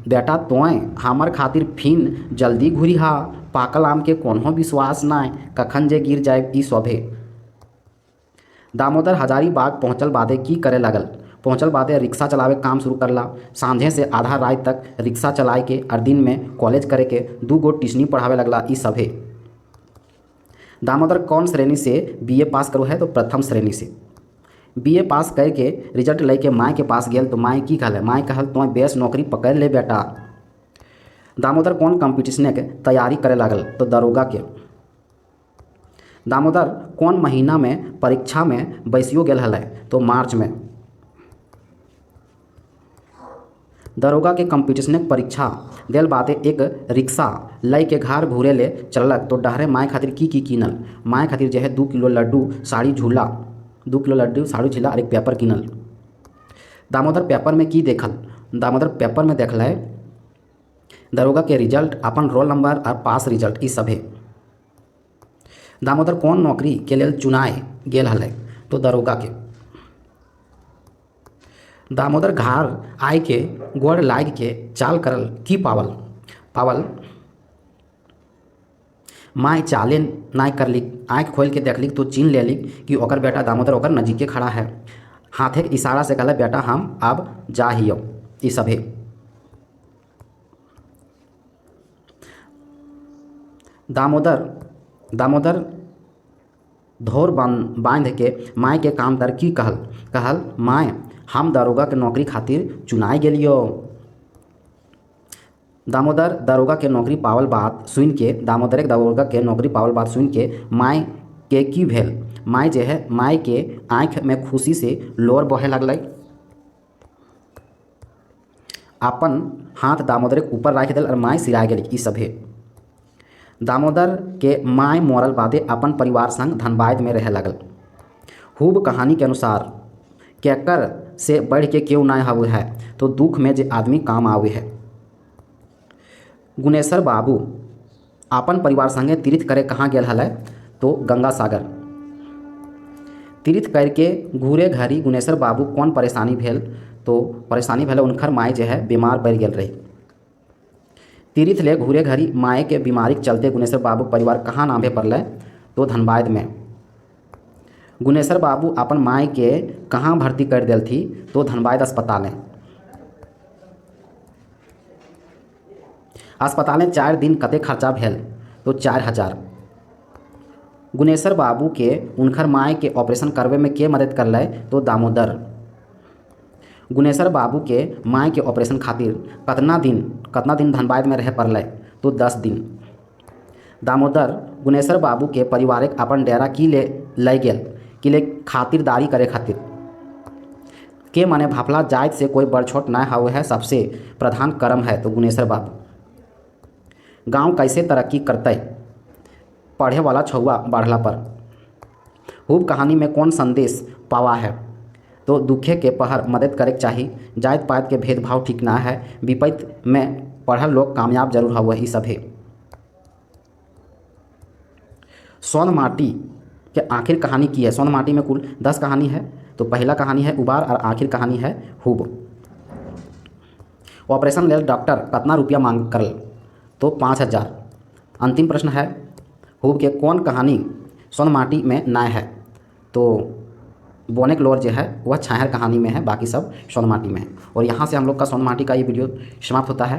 बेटा तोय हमर खातिर फिन जल्दी घुरिहा, पाकल आम के कोनो विश्वास नाय, कखन जे गिर जाए ई सभे। दामोदर हजारीबाग पहुँचल बादे की करे लागल? पहुँचल बादे रिक्शा चलावे काम शुरू करला। सांझे से आधा रात तक रिक्शा चलाए के और दिन में कॉलेज करे के, 2 गो ट्यूशनी पढ़ावे लगला ई सभे। दामोदर कौन श्रेणी से बीए पास करो है? तो प्रथम श्रेणी से। बीए पास करके रिजल्ट लेके माय के पास गेल तो माय की कहले? माय कहल, तो बेस नौकरी पकड़ ले बेटा। दामोदर कौन कंपटीशन के तैयारी करे लागल? तो दरोगा के। दामोदर कौन महीना में परीक्षा में बैसियो गेल हलै? तो मार्च में। दरोगा के कंपटीशन परीक्षा देल बादे एक रिक्शा लई के घर घूरे ले चललक तो डहरे माय खातिर की कीनल? माय खातिर जो है 2 किलो लड्डू, साड़ी झूला, 2 किलो लड्डू, साड़ी झूला और एक पेपर कीनल। दामोदर पेपर में की देखल? दामोदर पेपर में देखल दरोगा के रिजल्ट, अपन रोल नंबर और पास रिजल्ट ई सभे। दामोदर कौन नौकरी के लेल चुनाए गेल हलै? तो दरोगा के। दामोदर घर आय के गोड़ लाग के चाल करल की पावल? पावल माय चाले नाय करलिक, आँख खोल के देखलिक तो चिन्ह लेलिक कि ओकर बेटा दामोदर ओकर नजीके खड़ा है। हाथे के इशारा से कहला, बेटा हम अब जा हियो ई सभे। दामोदर धोर बांध के माय के काम दर की कहल? कहल, माय हम दरोगा के नौकरी खातिर चुनाई गेलियो। दामोदर दरोगा के नौकरी पावल बात सुन के, दामोदर दरोगा के नौकरी पावल बात सुन के माय के की भेल? माय जे है, माय के आँख में खुशी से लोर बहे लगलै। अपन हाथ दामोदर के ऊपर राख दिल और माय सिराय गेल ई सभे। दामोदर के माय मरल बादे अपन परिवार संग धनबाद में रहे लगल। खूब कहानी के अनुसार केकर से बढ़ के क्यों ना हुए है? तो दुख में जे आदमी काम आवे है। गुनेश्वर बाबू अपन परिवार संगे तीर्थ करे कहाँ गेल हलै? तो गंगा सागर। तीर्थ करके घूरे घरी गुनेश्वर बाबू कौन परेशानी भेल? तो परेशानी भेल उनकर माय जे है बीमार पड़ गेल रही। तीर्थ ले घूरे घरी माय के बीमारी के चलते गुनेश्वर बाबू परिवार कहाँ नाभे पड़ल? तो धनबाद में। गुनेश्वर बाबू अपन माय के कहाँ भर्ती कर दिल थी? तो धनबाद अस्पताल में। अस्पताल में 4 दिन कते खर्चा भेल? तो 4000। गुनेश्वर बाबू के उनकर माय के ऑपरेशन करवे में के मदद करलै? तो दामोदर। गुनेश्वर बाबू के माय के ऑपरेशन खातिर कितना दिन धनबाद में रह पड़लै? तो 10 दिन। दामोदर गुनेश्वर बाबू के परिवार अपन डेरा की ले गेल कि ले खातिरदारी करे खातिर। के माने भाफला जात से कोई बड़ छोट ना हुए है, सबसे प्रधान कर्म है। तो गुनेश्वर बाबू। गांव कैसे तरक्की करते? पढ़े वाला छुआ बढ़ला पर। खूब कहानी में कौन संदेश पावा है? तो दुखे के पहर मदद करे चाहिए, जात पात के भेदभाव ठीक ना है, विपत्त में पढ़ल लोग कामयाब जरूर हुआ ई सभे। सोन माटी के आखिर कहानी की है? सोन माटी में कुल 10 कहानी है। तो पहला कहानी है उबार और आखिर कहानी है हुब। ऑपरेशन लेल डॉक्टर कितना रुपया मांग करल? तो 5000। अंतिम प्रश्न है हुब के कौन कहानी सोन माटी में ना है? तो बोनेक लोर जो है वह छाहर कहानी में है, बाकी सब सोन माटी में है। और यहाँ से हम लोग का सोन माटी का ये वीडियो समाप्त होता है।